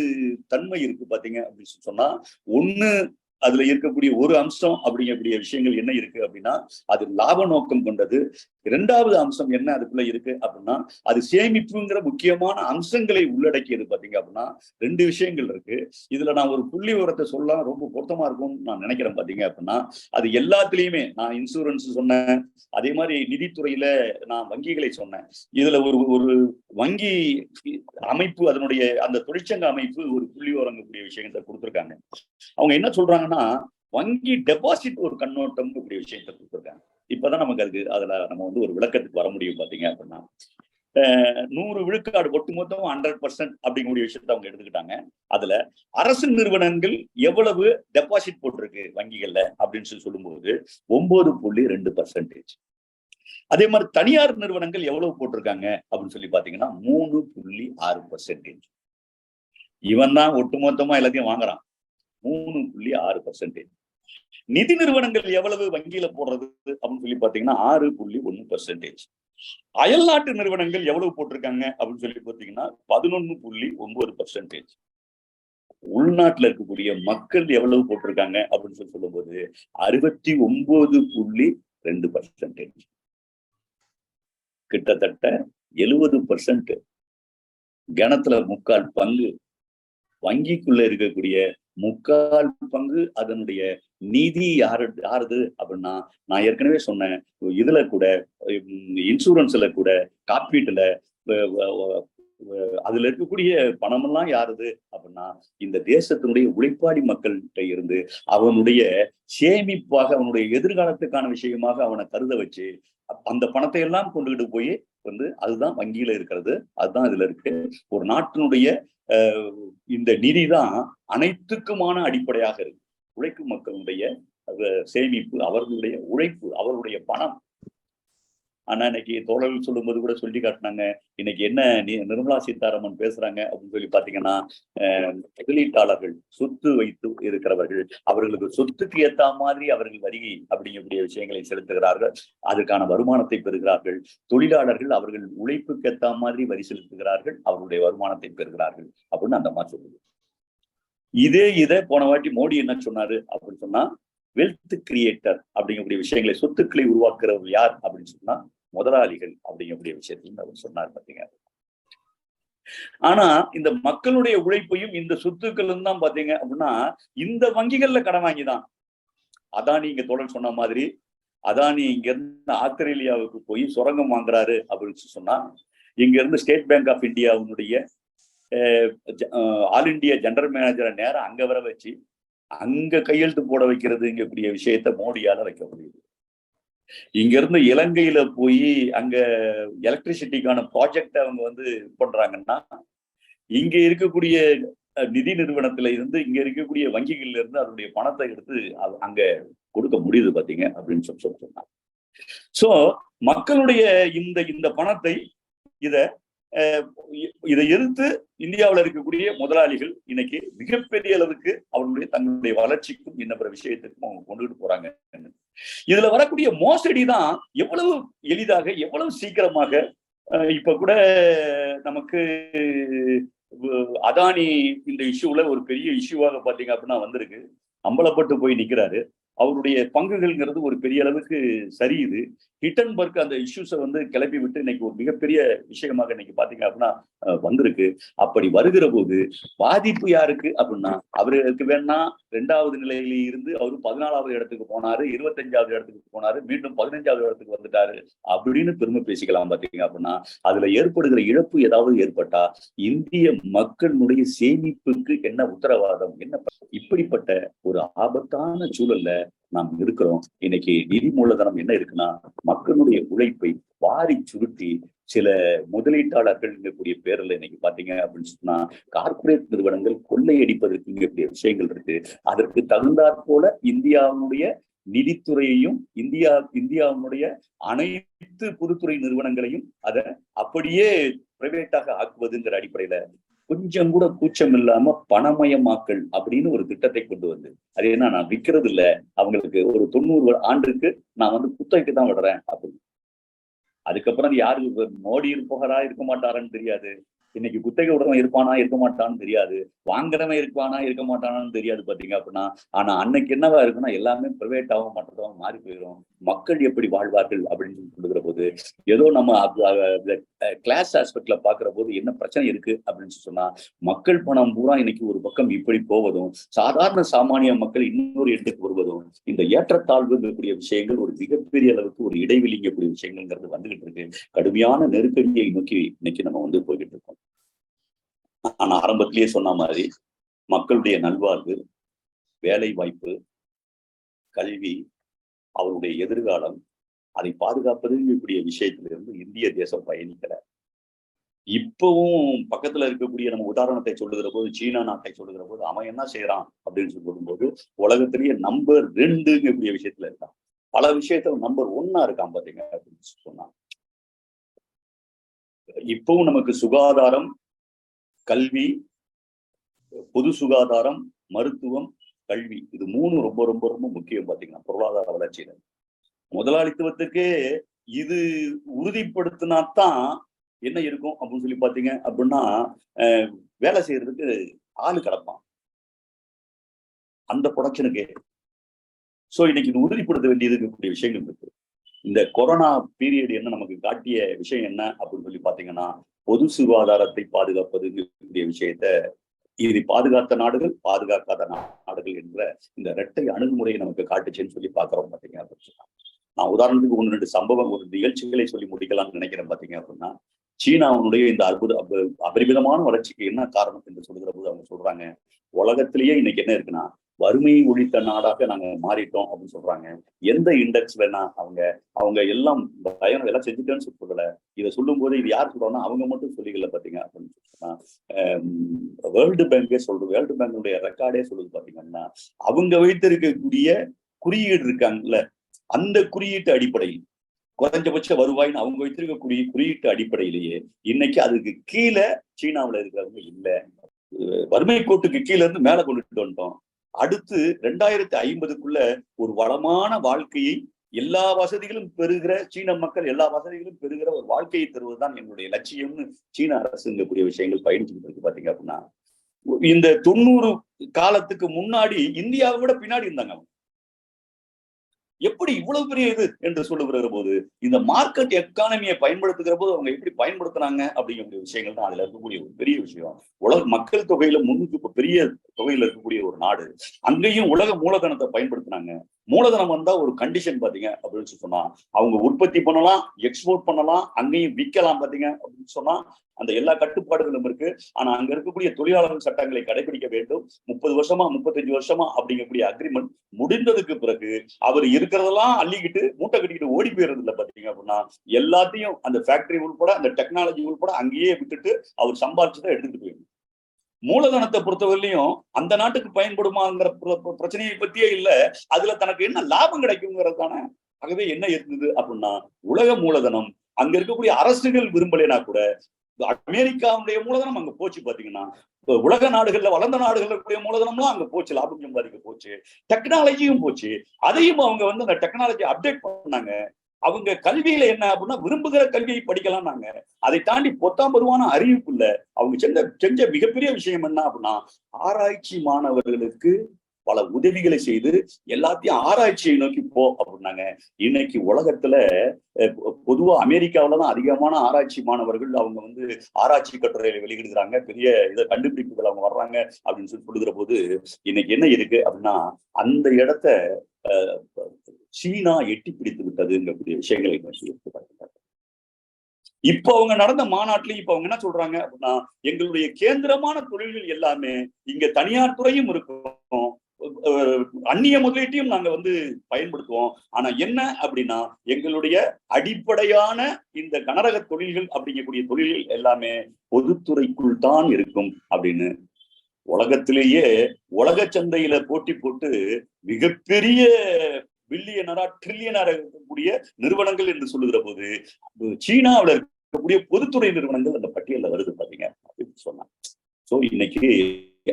தன்மை இருக்கு பாத்தீங்க அப்படின்னு சொன்னா, ஒண்ணு அதுல இருக்கக்கூடிய ஒரு அம்சம் அப்படிங்கக்கூடிய விஷயங்கள் என்ன இருக்கு அப்படின்னா அது லாப நோக்கம் கொண்டது. இரண்டாவது அம்சம் என்ன அதுக்குள்ள இருக்கு அப்படின்னா அது சேமிப்புங்கிற முக்கியமான அம்சங்களை உள்ளடக்கியது. பாத்தீங்க அப்படின்னா 2 விஷயங்கள் இருக்கு. இதுல நான் ஒரு புள்ளி விவரத்தை சொல்லலாம், ரொம்ப பொருத்தமா இருக்கும்னு நான் நினைக்கிறேன். பாத்தீங்க அப்படின்னா அது எல்லாத்துலயுமே நான் இன்சூரன்ஸ் சொன்னேன், அதே மாதிரி நிதித்துறையில நான் வங்கிகளை சொன்னேன். இதுல ஒரு வங்கி அமைப்பு, அதனுடைய அந்த தொழிற்சங்க அமைப்பு ஒரு புள்ளி விவரங்கக்கூடிய விஷயத்தை கொடுத்துருக்காங்க. அவங்க என்ன சொல்றாங்கன்னா வங்கி டெபாசிட் ஒரு கண்ணோட்டம் கூடிய விஷயத்தை கொடுத்துருக்காங்க. இப்பதான் நமக்கு அதுல நம்ம வந்து ஒரு விளக்கத்துக்கு வர முடியும். பாத்தீங்க அப்படின்னா 100 விழுக்காடு ஒட்டுமொத்தம் 100% அப்படிங்கக்கூடிய விஷயத்த அவங்க எடுத்துக்கிட்டாங்க. அதுல அரசு நிறுவனங்கள் எவ்வளவு டெபாசிட் போட்டிருக்கு வங்கிகள்ல அப்படின்னு சொல்லும்போது 9.2%. அதே மாதிரி தனியார் நிறுவனங்கள் எவ்வளவு போட்டிருக்காங்க அப்படின்னு சொல்லி பாத்தீங்கன்னா 3.6%. இவன் தான் ஒட்டுமொத்தமா எல்லாத்தையும் வாங்குறான், 3.6%. நிதி நிறுவனங்கள் எவ்வளவு வங்கியில போடுறது அப்படின்னு சொல்லி பாத்தீங்கன்னா 6.1%. அயல்நாட்டு நிறுவனங்கள் எவ்வளவு போட்டிருக்காங்க அப்படின்னு சொல்லி பாத்தீங்கன்னா 11.9%. உள்நாட்டுல இருக்கக்கூடிய மக்கள் எவ்வளவு போட்டிருக்காங்க அப்படின்னு சொல்லி சொல்லும்போது 69.2%. கிட்டத்தட்ட 70%, கணத்துல 3/4 பங்கு வங்கிக்குள்ள இருக்கக்கூடிய 3/4 பங்கு அதனுடைய நிதி யாருது அப்படின்னா நான் ஏற்கனவே சொன்னேன். இதுல கூட இன்சூரன்ஸ்ல கூட காப்பீட்டுல அதுல இருக்கக்கூடிய பணமெல்லாம் யாருது அப்படின்னா இந்த தேசத்தினுடைய உழைப்பாளி மக்கள்கிட்ட இருந்து அவனுடைய சேமிப்பாக அவனுடைய எதிர்காலத்துக்கான விஷயமாக அவனை கருத வச்சு அந்த பணத்தை எல்லாம் கொண்டுகிட்டு போய் வந்து அதுதான் வங்கியில இருக்கிறது, அதுதான் இதுல இருக்கு. ஒரு நாட்டினுடைய இந்த நிதிதான் அனைத்துக்குமான அடிப்படையாக இருக்கு. உழைக்கும் மக்களுடைய சேமிப்பு, அவர்களுடைய உழைப்பு, அவர்களுடைய பணம். ஆனா இன்னைக்கு தோழர்கள் சொல்லும்போது கூட சொல்லி காட்டினாங்க, இன்னைக்கு என்ன நிர்மலா சீதாராமன் பேசுறாங்க அப்படின்னு சொல்லி பாத்தீங்கன்னா முதலீட்டாளர்கள் சொத்து வைத்து இருக்கிறவர்கள் அவர்களுக்கு சொத்துக்கு ஏத்த மாதிரி அவர்கள் வரி அப்படிங்கக்கூடிய விஷயங்களை செலுத்துகிறார்கள், அதற்கான வருமானத்தை பெறுகிறார்கள். தொழிலாளர்கள் அவர்கள் உழைப்புக்கு ஏத்த மாதிரி வரி செலுத்துகிறார்கள், அவர்களுடைய வருமானத்தை பெறுகிறார்கள் அப்படின்னு அந்த மாதிரி சொல்லுது. இதை போன வாட்டி மோடி என்ன சொன்னாரு அப்படின்னு சொன்னா வெல்த் கிரியேட்டர் அப்படிங்கக்கூடிய விஷயங்களை, சொத்துக்களை உருவாக்குறவர் யார் அப்படின்னு சொன்னா முதலாளிகள் அப்படிங்கக்கூடிய விஷயத்தையும் அவர் சொன்னார். பாத்தீங்க. ஆனா இந்த மக்களுடைய உழைப்பையும் இந்த சொத்துக்களும் தான் பாத்தீங்க அப்படின்னா இந்த வங்கிகள்ல கடன் வாங்கிதான். அதானி இங்க தொடர் சொன்ன மாதிரி அதானி இங்க இருந்து ஆஸ்திரேலியாவுக்கு போய் சுரங்கம் வாங்குறாரு அப்படின்னு சொன்னா இங்க இருந்து ஸ்டேட் பேங்க் ஆஃப் இந்தியாவுடைய ஆல் இண்டியா ஜெனரல் மேனேஜரை நேரம் அங்க வர வச்சு அங்க கையெழுத்து போட வைக்கிறதுங்கக்கூடிய விஷயத்த மோடியால வைக்க முடியுது. இங்க இருந்து இலங்கையில போய் அங்க எலக்ட்ரிசிட்டிக்கான ப்ராஜெக்ட் அவங்க வந்து பண்றாங்கன்னா இங்க இருக்கக்கூடிய நிதி நிறுவனத்துல இருந்து இங்க இருக்கக்கூடிய வங்கிகள்ல இருந்து அதனுடைய பணத்தை எடுத்து அங்க கொடுக்க முடியுது பாத்தீங்க அப்படின்னு சொன்னாங்க. சோ மக்களுடைய இந்த பணத்தை இதை எதிர்த்து இந்தியாவில் இருக்கக்கூடிய முதலாளிகள் இன்னைக்கு மிகப்பெரிய அளவுக்கு அவர்களுடைய தங்களுடைய வளர்ச்சிக்கும் இன்ன பிற விஷயத்துக்கும் அவங்க கொண்டுகிட்டு போறாங்க. இதுல வரக்கூடிய மோசடி தான் எவ்வளவு எளிதாக எவ்வளவு சீக்கிரமாக இப்ப கூட நமக்கு அதானி இந்த இஷ்யூல ஒரு பெரிய இஷ்யூவாக பாத்தீங்க அப்படின்னா வந்திருக்கு. அம்பலப்பட்டு போய் நிக்கிறாரு. அவருடைய பங்குகள்ங்கிறது ஒரு பெரிய அளவுக்கு சரியுது. ஹிட்டன்பர்க் அந்த இஷ்யூஸை வந்து கிளப்பி விட்டு இன்னைக்கு ஒரு மிகப்பெரிய விஷயமாக இன்னைக்கு பாத்தீங்க அப்படின்னா வந்திருக்கு. அப்படி வருகிற போது பாதிப்பு யாருக்கு அப்படின்னா அவருக்கு வேணா 2வது நிலையில இருந்து அவரு 14வது இடத்துக்கு போனாரு, 25வது இடத்துக்கு போனாரு, மீண்டும் 15வது இடத்துக்கு வந்துட்டாரு அப்படின்னு பெருமை பேசிக்கலாம். பாத்தீங்க அப்படின்னா அதுல ஏற்படுகிற இழப்பு ஏதாவது ஏற்பட்டா இந்திய மக்களுடைய சேமிப்புக்கு என்ன உத்தரவாதம், என்ன? இப்படிப்பட்ட ஒரு ஆபத்தான சூழல்ல நாம் இருக்கிறோம். இன்னைக்கு நிதி மூலதனம் என்ன இருக்குன்னா மக்களுடைய உழைப்பை வாரி சுருட்டி சில முதலீட்டாளர்கள் கூடிய பேர்ல இன்னைக்கு பாத்தீங்க அப்படின்னு சொன்னா கார்பரேட் நிறுவனங்கள் கொள்ளையடிப்பதற்கு விஷயங்கள் இருக்கு. அதற்கு தகுந்தாற் போல இந்தியாவுடைய நிதித்துறையையும் இந்தியாவுடைய அனைத்து பொதுத்துறை நிறுவனங்களையும் அதை அப்படியே பிரைவேட்டாக ஆக்குவதுங்கிற அடிப்படையில கொஞ்சம் கூட கூச்சம் இல்லாம பணமயமாக்கல் அப்படின்னு ஒரு திட்டத்தை கொண்டு வந்து அது என்ன நான் விற்கிறது இல்லை, அவங்களுக்கு ஒரு 90 ஆண்டுக்கு நான் வந்து குத்தகைக்கு தான் விடுறேன் அப்படின்னு. அதுக்கப்புறம் யாரு மோடி போகிறா இருக்க மாட்டாரான்னு தெரியாது. இன்னைக்கு குத்தகை உடனே இருப்பானா இருக்க மாட்டான்னு தெரியாது, வாங்குறவன் இருப்பானா இருக்க மாட்டானான்னு தெரியாது பாத்தீங்க அப்படின்னா. ஆனா அன்னைக்கு என்னவா இருக்குன்னா எல்லாமே பிரைவேட்டாகவும் மற்றதாகவும் மாறி போயிடும். மக்கள் எப்படி வாழ்வார்கள் அப்படின்னு சொல்லுகிற போது ஏதோ நம்ம கிளாஸ் ஆஸ்பெக்ட்ல பாக்குற போது என்ன பிரச்சனை இருக்கு அப்படின்னு சொன்னா, மக்கள் பணம் பூரா இன்னைக்கு ஒரு பக்கம் இப்படி போவதும், சாதாரண சாமானிய மக்கள் இன்னொரு இடத்துக்கு வருவதும், இந்த ஏற்றத்தாழ்வு இருக்கக்கூடிய விஷயங்கள் ஒரு மிகப்பெரிய அளவுக்கு ஒரு இடைவெளிங்கக்கூடிய விஷயங்கள்ங்கிறது வந்துகிட்டு இருக்கு. கடுமையான நெருக்கடியை நோக்கி இன்னைக்கு நம்ம வந்து போய்கிட்டு இருக்கோம். ஆனா ஆரம்பத்திலேயே சொன்ன மாதிரி மக்களுடைய நல்வாழ்வு, வேலை வாய்ப்பு, கல்வி, அவருடைய எதிர்காலம், அதை பாதுகாப்பதுங்கக்கூடிய விஷயத்திலிருந்து இந்திய தேசம் பயணிக்கல. இப்பவும் பக்கத்துல இருக்கக்கூடிய நம்ம உதாரணத்தை சொல்லுகிற போது, சீனா நாட்டை சொல்லுகிற போது அவன் என்ன செய்யறான் அப்படின்னு சொல்லும்போது உலகத்திலேயே நம்பர் 2ங்கக்கூடிய விஷயத்துல இருக்கான். பல விஷயத்துல நம்பர் 1 இருக்கான் பாத்தீங்க அப்படின்னு சொன்னா. இப்பவும் நமக்கு சுகாதாரம், கல்வி, பொது சுகாதாரம், மருத்துவம், கல்வி, இது 3 ரொம்ப ரொம்ப ரொம்ப முக்கியம் பாத்தீங்கன்னா பொருளாதார வளர்ச்சியில. முதலாளித்துவத்துக்கே இது உறுதிப்படுத்தினாத்தான் என்ன இருக்கும் அப்படின்னு சொல்லி பாத்தீங்க அப்படின்னா, வேலை செய்யறதுக்கு ஆளு கிடப்பான் அந்த ப்ரொடக்ஷனுக்கே. சோ இன்னைக்கு இது உறுதிப்படுத்த வேண்டியது இருக்கக்கூடிய விஷயங்கள் இருக்கு. இந்த கொரோனா பீரியட் என்ன நமக்கு காட்டிய விஷயம் என்ன அப்படின்னு சொல்லி பாத்தீங்கன்னா, பொது சுகாதாரத்தை பாதுகாப்பதுங்கக்கூடிய விஷயத்த இதை பாதுகாத்த நாடுகள், பாதுகாக்காத நாடுகள் என்ற இந்த இரட்டை அணுகுமுறையை நமக்கு காட்டுச்சுன்னு சொல்லி பாக்குறோம் பாத்தீங்க அப்படின்னா. நான் உதாரணத்துக்கு 1-2 சம்பவம், ஒரு நிகழ்ச்சிகளை சொல்லி முடிக்கலாம்னு நினைக்கிறேன் பாத்தீங்க அப்படின்னா. சீனாவுடைய இந்த அபரிமிதமான வளர்ச்சிக்கு என்ன காரணம் என்று சொல்லுகிற போது அவங்க சொல்றாங்க, உலகத்திலேயே இன்னைக்கு என்ன இருக்குன்னா வறுமையை ஒழித்த நாடாக நாங்க மாறிட்டோம் அப்படின்னு சொல்றாங்க. எந்த இண்டெக்ஸ் வேணா அவங்க எல்லாம் பயம் எல்லாம் செஞ்சுட்டேன்னு சொல்லல. இதை சொல்லும் போது இது யார் சொல்றாங்கன்னா அவங்க மட்டும் சொல்லிக்கல பாத்தீங்க அப்படின்னு சொன்னா, வேர்ல்டு பேங்கே சொல்றது, வேர்ல்டு பேங்குடைய ரெக்கார்டே சொல்லுது பாத்தீங்கன்னா, அவங்க வைத்திருக்கக்கூடிய குறியீடு இருக்காங்கல்ல, அந்த குறியீட்டு அடிப்படையில் குறைஞ்சபட்ச வருவாயின்னு அவங்க வைத்திருக்கக்கூடிய குறியீட்டு அடிப்படையிலேயே இன்னைக்கு அதுக்கு கீழே சீனாவில் இருக்கிறவங்க இல்லை. வறுமை கோட்டுக்கு கீழே இருந்து மேல கொண்டுட்டு வந்துட்டோம். அடுத்து 2050க்குள்ள ஒரு வளமான வாழ்க்கையை, எல்லா வசதிகளும் பெறுகிற சீன மக்கள் எல்லா வசதிகளும் பெறுகிற ஒரு வாழ்க்கையை தருவதுதான் எங்களுடைய லட்சியம்னு சீன அரசுங்கக்கூடிய விஷயங்கள் பயணிச்சுட்டு இருக்கு பாத்தீங்க அப்படின்னா. இந்த 90 காலத்துக்கு முன்னாடி இந்தியாவை விட பின்னாடி இருந்தாங்க. எப்படி இவ்வளவு பெரிய இது என்று சொல்லுகிற போது இந்த மார்க்கெட் எக்கானமியை பயன்படுத்துகிற போது அவங்க எப்படி பயன்படுத்துறாங்க அப்படிங்கிற விஷயங்கள் தான் அதுல இருக்கக்கூடிய ஒரு பெரிய விஷயம். உலக மக்கள் தொகையில 300 பெரிய தொகையில இருக்கக்கூடிய ஒரு நாடு, அங்கேயும் உலக மூலதனத்தை பயன்படுத்துறாங்க. மூலதனம் வந்தா ஒரு கண்டிஷன் பாத்தீங்க அப்படின்னு சொன்னா, அவங்க உற்பத்தி பண்ணலாம், எக்ஸ்போர்ட் பண்ணலாம், அங்கேயும் விற்கலாம் பாத்தீங்க அப்படின்னு சொன்னா அந்த எல்லா கட்டுப்பாடுகளும் இருக்கு. ஆனா அங்க இருக்கக்கூடிய தொழிலாளர்கள் சட்டங்களை கடைபிடிக்க வேண்டும். 30 வருஷமா 35 வருஷமா அப்படிங்கக்கூடிய அக்ரிமெண்ட் முடிந்ததுக்கு பிறகு அவர் இருக்கிறதெல்லாம் அள்ளிக்கிட்டு மூட்டை கட்டிக்கிட்டு ஓடி போயிடுறது இல்லை பாத்தீங்க அப்படின்னா. எல்லாத்தையும் அந்த ஃபேக்டரி உள்பட அந்த டெக்னாலஜி உள்பட அங்கேயே விட்டுட்டு அவர் சம்பாதிச்சுதான் எடுத்துட்டு போயிடும். மூலதனத்தை பொறுத்தவரையிலையும் அந்த நாட்டுக்கு பயன்படுமாங்கிற பிரச்சனையை பத்தியே இல்ல, அதுல தனக்கு என்ன லாபம் கிடைக்குங்கிறதுக்கான. ஆகவே என்ன இருந்தது அப்படின்னா, உலக மூலதனம் அங்க இருக்கக்கூடிய அரசுகள் விரும்பலைனா கூட அமெரிக்காவுடைய மூலதனம் அங்க போச்சு பாத்தீங்கன்னா. உலக நாடுகள்ல வளர்ந்த நாடுகள்ல இருக்கக்கூடிய மூலதனம்லாம் அங்க போச்சு, லாபம் சம்பாதிக்க போச்சு, டெக்னாலஜியும் போச்சு. அதையும் அவங்க வந்து அந்த டெக்னாலஜி அப்டேட் பண்ணாங்க. அவங்க கல்வியில என்ன அப்படின்னா விரும்புகிற கல்வியை படிக்கலாம். நாங்க அதை தாண்டி 10 அறிவிப்புல அவங்க செஞ்ச மிகப்பெரிய விஷயம் என்ன அப்படின்னா, ஆராய்ச்சி மாணவர்களுக்கு பல உதவிகளை செய்து எல்லாத்தையும் ஆராய்ச்சியை நோக்கி போ அப்படின்னாங்க. இன்னைக்கு உலகத்துல பொதுவா அமெரிக்காவிலதான் அதிகமான ஆராய்ச்சி மாணவர்கள் அவங்க வந்து ஆராய்ச்சி கட்டுரைகளை வெளியிடுகிறாங்க, பெரிய இதை கண்டுபிடிப்புகள் அவங்க வர்றாங்க அப்படின்னு சொல்லுகிற போது இன்னைக்கு என்ன இருக்கு அப்படின்னா, அந்த இடத்த சீனா எட்டி பிடித்து விட்டதுங்கக்கூடிய விஷயங்களை பார்க்கிறாங்க. இப்ப அவங்க நடந்த மாநாட்டிலையும் இப்ப அவங்க என்ன சொல்றாங்க அப்படின்னா, எங்களுடைய கேந்திரமான தொழில்கள் எல்லாமே இங்க தனியார் துறையும் இருக்கும், அந்நிய முதலீட்டையும் நாங்க வந்து பயன்படுத்துவோம். ஆனா என்ன அப்படின்னா, எங்களுடைய அடிப்படையான இந்த கனரக தொழில்கள் அப்படிங்கக்கூடிய தொழில்கள் எல்லாமே பொதுத்துறைக்குள் தான் இருக்கும் அப்படின்னு. உலகத்திலேயே உலக சந்தையில போட்டி போட்டு மிகப்பெரிய பில்லியனரா ட்ரில்லியனரா இருக்கக்கூடிய நிறுவனங்கள் என்று சொல்லுகிற போது சீனாவில் இருக்கக்கூடிய பொதுத்துறை நிறுவனங்கள் அந்த பட்டியலில் வருது பாத்தீங்க அப்படின்னு சொன்னாங்க. சோ இன்னைக்கு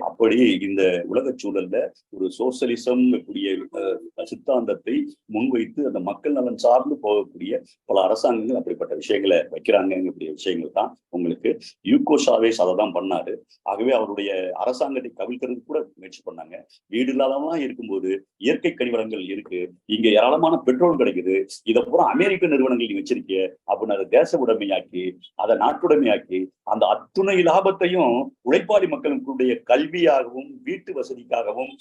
அப்படி இந்த உலக சூழல்ல ஒரு சோசியலிசம் கூடிய சித்தாந்தத்தை முன்வைத்து அந்த மக்கள் நலன் சார்ந்து போகக்கூடிய பல அரசாங்கங்கள் அப்படிப்பட்ட விஷயங்களை வைக்கிறாங்கக்கூடிய விஷயங்கள் தான் உங்களுக்கு யூகோ சாவேஸ் அதை தான் பண்ணாரு. ஆகவே அவருடைய அரசாங்கத்தை கவிழ்க்கிறது கூட முயற்சி பண்ணாங்க. வீடு இல்லாதவெல்லாம் இருக்கும்போது இயற்கை கனிவளங்கள் இருக்கு, இங்க ஏராளமான பெட்ரோல் கிடைக்குது, இதை பூரா அமெரிக்க நிறுவனங்கள் நீ வச்சிருக்கிய அப்படின்னு அதை தேச உடைமையாக்கி அதை நாட்டுடைமையாக்கி அந்த அத்துணை லாபத்தையும் உழைப்பாளி மக்களுடைய கல்வியாகவும் வீட்டு வசதிக்காகவும்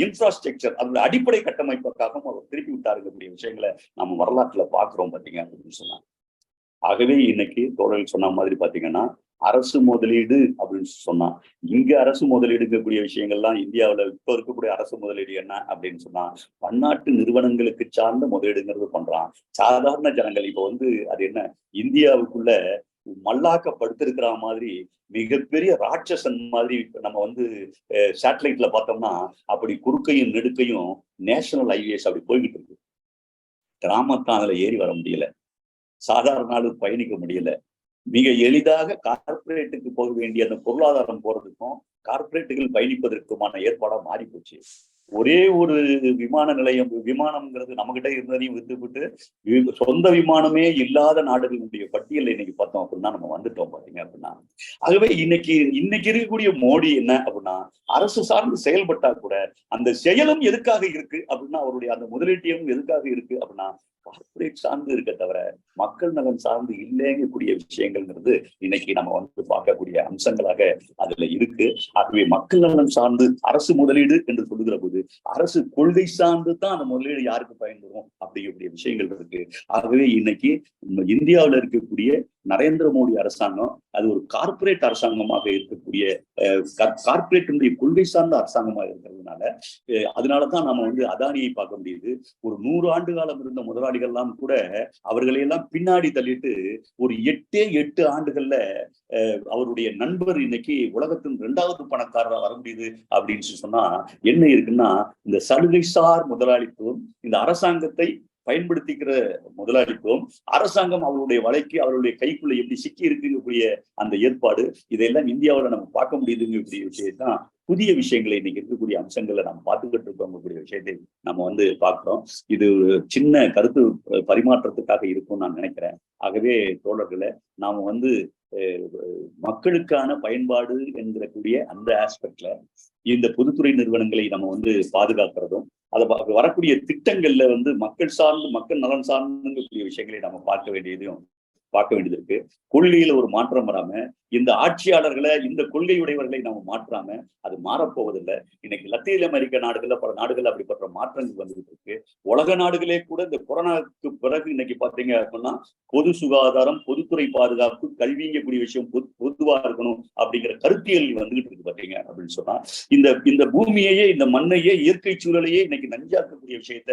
இன்ஃப்ராஸ்ட்ரக்சர் அதோட அடிப்படை கட்டமைப்புக்காகவும் அவர் திருப்பி விட்டாருங்கக்கூடிய விஷயங்களை நம்ம வரலாற்றுல பாக்குறோம் பாத்தீங்க அப்படின்னு சொன்னாங்க. ஆகவே இன்னைக்கு தோழர்கள் சொன்ன மாதிரி பாத்தீங்கன்னா அரசு முதலீடு அப்படின்னு சொன்னா இங்க அரசு முதலீடுங்கக்கூடிய விஷயங்கள்லாம் இந்தியாவில இப்ப இருக்கக்கூடிய அரசு முதலீடு என்ன அப்படின்னு சொன்னா பன்னாட்டு நிறுவனங்களுக்கு சார்ந்த முதலீடுங்கிறது பண்றான். சாதாரண ஜனங்கள் இப்ப அது என்ன இந்தியாவுக்குள்ள மல்லாக்கப்படுத்திருக்கிற மாதிரி மிகப்பெரிய ராட்சசன் மாதிரி நம்ம சேட்டலைட்ல பார்த்தோம்னா அப்படி குறுக்கையும் நெடுக்கையும் நேஷனல் ஹைவேஸ் அப்படி போய்கிட்டு இருக்கு. கிராமத்தான் அதுல ஏறி வர முடியல, சாதாரண நாளும் பயணிக்க முடியல. மிக எளிதாக கார்பரேட்டுக்கு போக வேண்டிய அந்த பொருளாதாரம் போறதுக்கும் கார்பரேட்டுகள் பயணிப்பதற்குமான ஏற்பாடா மாறி போச்சு. ஒரே ஒரு விமான நிலையம், விமானம்ங்கிறது நம்மகிட்ட இருந்ததையும் வித்துவிட்டு சொந்த விமானமே இல்லாத நாடுகளுடைய பட்டியல் இன்னைக்கு பார்த்தோம் அப்படின்னா நம்ம வந்துட்டோம் பாத்தீங்க அப்படின்னா. ஆகவே இன்னைக்கு இருக்கக்கூடிய மோடி என்ன அப்படின்னா அரசு சார்ந்து செயல்பட்டா கூட அந்த செயலும் எதுக்காக இருக்கு அப்படின்னா அவருடைய அந்த முதலீட்டியம் எதுக்காக இருக்கு அப்படின்னா கார்பரேட் சார்ந்து இருக்க தவிர மக்கள் நலன் சார்ந்து இல்லைங்கக்கூடிய விஷயங்கள்ங்கிறது இன்னைக்கு நம்ம பார்க்கக்கூடிய அம்சங்களாக அதுல இருக்கு. ஆகவே மக்கள் நலன் சார்ந்து அரசு முதலீடு என்று சொல்லுகிற போது அரசு கொள்கை சார்ந்து தான் அந்த முதலீடு யாருக்கு பயன்படும் அப்படிங்கக்கூடிய விஷயங்கள் இருக்கு. ஆகவே இன்னைக்கு இந்தியாவில் இருக்கக்கூடிய நரேந்திர மோடி அரசாங்கம் அது ஒரு கார்பரேட் அரசாங்கமாக இருக்கக்கூடிய கார்பரேட்டினுடைய கொள்கை சார்ந்த அரசாங்கமாக இருக்கிறதுனால அதனாலதான் நம்ம அதானியை பார்க்க முடியுது. ஒரு 100 ஆண்டு காலம் இருந்த முதலாளிகள்லாம் கூட அவர்களையெல்லாம் பின்னாடி தள்ளிட்டு ஒரு 8 ஆண்டுகள்ல அவருடைய நண்பர் இன்னைக்கு உலகத்தின் 2வது பணக்காரராக வர முடியுது அப்படின்னு சொன்னா என்ன இருக்குன்னா இந்த சலுகைசார் முதலாளித்துவம், இந்த அரசாங்கத்தை பயன்படுத்திக்கிற முதலாளித்துவம், அரசாங்கம் அவருடைய வலைக்கு அவருடைய கைக்குள்ள எப்படி சிக்கி இருக்குங்கக்கூடிய அந்த ஏற்பாடு, இதையெல்லாம் இந்தியாவில் நம்ம பார்க்க முடியுதுங்கக்கூடிய விஷயத்தான் புதிய விஷயங்களை இன்னைக்கு இருக்கக்கூடிய அம்சங்களை நம்ம பார்த்துக்கிட்டு இருக்கக்கூடிய விஷயத்தை நம்ம பார்க்கிறோம். இது ஒரு சின்ன கருத்து பரிமாற்றத்துக்காக இருக்கும்னு நான் நினைக்கிறேன். ஆகவே தோழர்களை நாம மக்களுக்கான பயன்பாடு என்கிறக்கூடிய அந்த ஆஸ்பெக்ட்ல இந்த பொதுத்துறை நிறுவனங்களை நம்ம பாதுகாக்கிறதும் அதை வரக்கூடிய திட்டங்கள்ல மக்கள் சார்ந்து மக்கள் நலன் சார்ந்துக்கூடிய விஷயங்களை நம்ம பார்க்க வேண்டியது இருக்கு. கொள்கையில ஒரு மாற்றம் வராம இந்த ஆட்சியாளர்களை இந்த கொள்கையுடையவர்களை நம்ம மாற்றாம அது மாறப்போவதில்லை. இன்னைக்கு லத்தீன் அமெரிக்க நாடுகள்ல பல நாடுகள் அப்படிப்பட்ட மாற்றங்கள் வந்துகிட்டு இருக்கு. உலக நாடுகளே கூட இந்த கொரோனாவுக்கு பிறகு இன்னைக்கு பாத்தீங்க அப்படின்னா பொது சுகாதாரம், பொதுத்துறை பாதுகாப்பு, கல்விங்கக்கூடிய விஷயம் பொதுவா இருக்கணும் அப்படிங்கிற கருத்தியல் வந்துகிட்டு இருக்கு பாத்தீங்க அப்படின்னு சொன்னா இந்த பூமியையே இந்த மண்ணையே இயற்கை சூழலையே இன்னைக்கு நஞ்சாக்கக்கூடிய விஷயத்த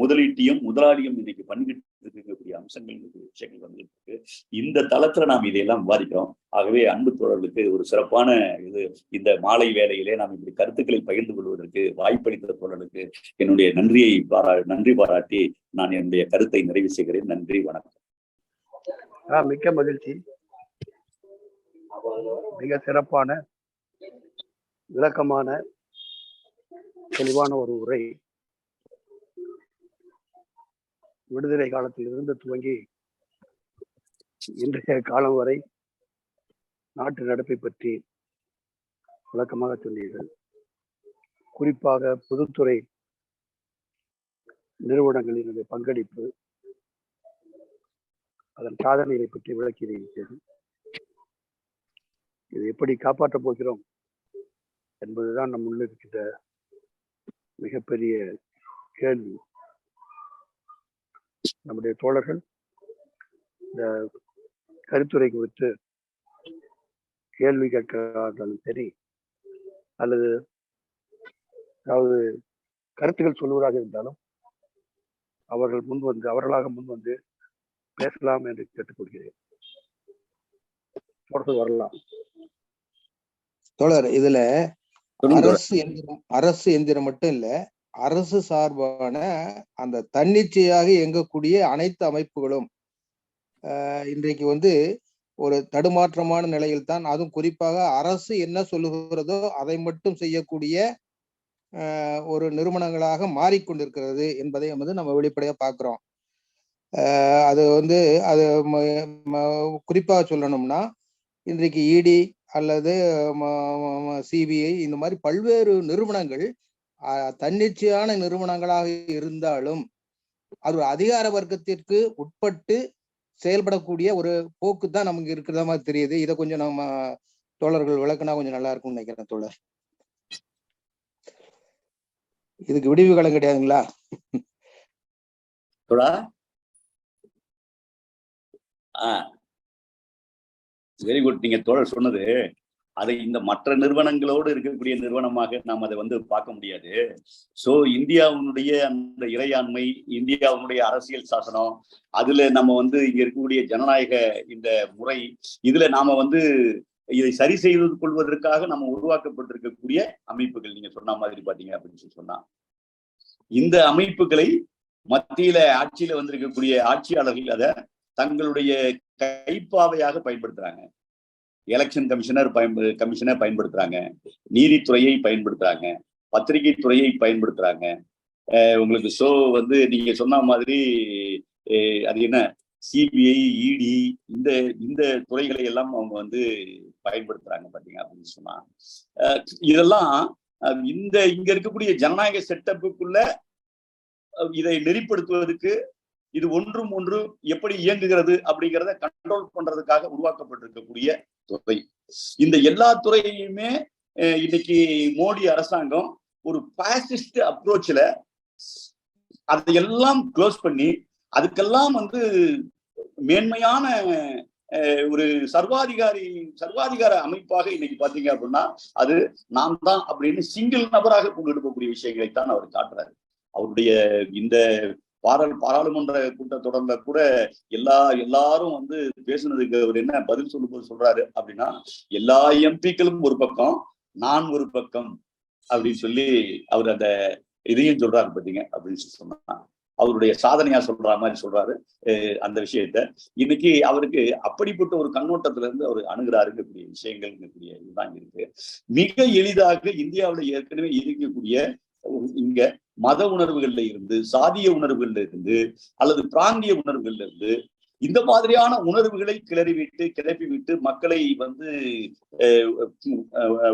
முதலீட்டியும் முதலாளியும் இன்னைக்கு பண்ணிக்கிட்டு இருக்கக்கூடிய அம்சங்கள் விஷயங்கள் வந்துட்டு இருக்கு. இந்த தளத்துல நாம் இதையெல்லாம் விவாதிக்கிறோம். ஆகவே அன்பு தோழர்களுக்கு ஒரு சிறப்பான இந்த மாலை வேளையிலே நாம் இப்படி கருத்துக்களை பகிர்ந்து கொள்வதற்கு வாய்ப்பளித்த தோழர்களுக்கு என்னுடைய நன்றி பாராட்டி நான் என்னுடைய கருத்தை நிறைவு செய்கிறேன். நன்றி, வணக்கம். மிக்க மகிழ்ச்சி. மிக சிறப்பான விளக்கமான தெளிவான ஒரு உரை. விடுதலை காலத்திலிருந்து துவங்கி இன்றைய காலம் வரை நாட்டு நடப்பை பற்றி விளக்கமாக சொன்னீர்கள். குறிப்பாக பொதுத்துறை நிறுவனங்களினுடைய பங்களிப்பு, அதன் சாதனைகளை பற்றி விளக்கியிருக்கிறது. இது எப்படி காப்பாற்றப் போகிறோம் என்பதுதான் நம் முன்னிருக்கிற மிகப்பெரிய கேள்வி. நம்முடைய தோழர்கள் இந்த கருத்துரை குறித்து கேள்வி கேட்கிறார்களும் சரி, அல்லது அதாவது கருத்துக்கள் சொல்லுவதாக இருந்தாலும் அவர்களாக முன்வந்து பேசலாம் என்று கேட்டுக்கொள்கிறேன். தொடர்ந்து வரலாம். தோழர், இதுல அரசு எந்திரம் மட்டும் இல்ல, அரசு சார்பான அந்த தன்னிச்சையாக இயங்கக்கூடிய அனைத்து அமைப்புகளும் இன்றைக்கு ஒரு தடுமாற்றமான நிலையில் தான், அதுவும் குறிப்பாக அரசு என்ன சொல்லுகிறதோ அதை மட்டும் செய்யக்கூடிய ஒரு நிறுவனங்களாக மாறிக்கொண்டிருக்கிறது என்பதை நம்ம வெளிப்படையா பார்க்கிறோம். அது அது குறிப்பாக சொல்லணும்னா, இன்றைக்கு இடி அல்லது சிபிஐ இந்த மாதிரி பல்வேறு நிறுவனங்கள் தன்னிச்சையான நிறுவனங்களாக இருந்தாலும் அது ஒரு அதிகார வர்க்கத்திற்கு உட்பட்டு செயல்படக்கூடிய ஒரு போக்கு தான் நமக்கு இருக்கிற மாதிரி தெரியுது. இதை கொஞ்சம் நம்ம தோழர்கள் விளக்குனா கொஞ்சம் நல்லா இருக்கும்னு நினைக்கிறேன் தோழர். இதுக்கு விடிவு காலம் கிடையாதுங்களா? Very good. நீங்க தோழர் சொன்னது, அதை இந்த மற்ற நிறுவனங்களோடு இருக்கக்கூடிய நிறுவனமாக நாம் அதை பார்க்க முடியாது. சோ இந்தியாவுடைய அந்த இறையாண்மை, இந்தியாவுடைய அரசியல் சாசனம், அதுல நம்ம இங்க இருக்கக்கூடிய ஜனநாயக இந்த முறை, இதுல நாம இதை சரி செய்து கொள்வதற்காக நம்ம உருவாக்கப்பட்டிருக்கக்கூடிய அமைப்புகள் நீங்க சொன்ன மாதிரி பாத்தீங்க அப்படின்னு சொன்னா, இந்த அமைப்புகளை மத்தியில ஆட்சியில வந்திருக்கக்கூடிய ஆட்சியாளர்கள் அதை தங்களுடைய கைப்பாவையாக பயன்படுத்துறாங்க. எலெக்ஷன் கமிஷனை பயன்படுத்துறாங்க, நீதித்துறையை பயன்படுத்துறாங்க, பத்திரிகை துறையை பயன்படுத்துறாங்க. உங்களுக்கு நீங்க சொன்ன மாதிரி அது என்ன சிபிஐ, இடி, இந்த துறைகளை எல்லாம் அவங்க பயன்படுத்துறாங்க பாத்தீங்க அப்படின்னு சொன்னா, இதெல்லாம் இங்க இருக்கக்கூடிய ஜனநாயக செட்டப்புக்குள்ள இதை நெறிப்படுத்துவதற்கு, இது ஒன்றும் ஒன்று எப்படி இயங்குகிறது அப்படிங்கிறத கண்ட்ரோல் பண்றதுக்காக உருவாக்கப்பட்டிருக்கக்கூடிய துறை. இந்த எல்லா துறையுமே இன்னைக்கு மோடி அரசாங்கம் ஒரு பாசிஸ்ட் அப்ரோச்ல அதையெல்லாம் க்ளோஸ் பண்ணி, அதுக்கெல்லாம் மேன்மையான ஒரு சர்வாதிகார அமைப்பாக இன்னைக்கு பாத்தீங்க அப்படின்னா அது நாம் தான் அப்படின்னு சிங்கிள் நபராக கொண்டு போகக்கூடிய விஷயங்களைத்தான் அவர் காட்டுறாரு. அவருடைய இந்த பாராளுமன்ற கூட்டத்தொடர்ல கூட எல்லாரும் பேசுனதுக்கு அவர் என்ன பதில் சொல்லும்போது சொல்றாரு அப்படின்னா, எல்லா எம்பிக்களும் ஒரு பக்கம், நான் ஒரு பக்கம் அப்படின்னு சொல்லி அவர் அந்த இதையும் சொல்றாரு பாத்தீங்க அப்படின்னு சொன்னா, அவருடைய சாதனையா சொல்ற மாதிரி சொல்றாரு அந்த விஷயத்த. இன்னைக்கு அவருக்கு அப்படிப்பட்ட ஒரு கண்ணோட்டத்துல இருந்து அவர் அணுகிறாருங்கக்கூடிய விஷயங்கள் இதுதான் இருக்கு. மிக எளிதாக இந்தியாவில் ஏற்கனவே இருக்கக்கூடிய இங்க மத உணர்வுகள்ல இருந்து, சாதிய உணர்வுகள்ல இருந்து, அல்லது பிராந்திய உணர்வுகள்ல இருந்து, இந்த மாதிரியான உணர்வுகளை கிளப்பி விட்டு மக்களை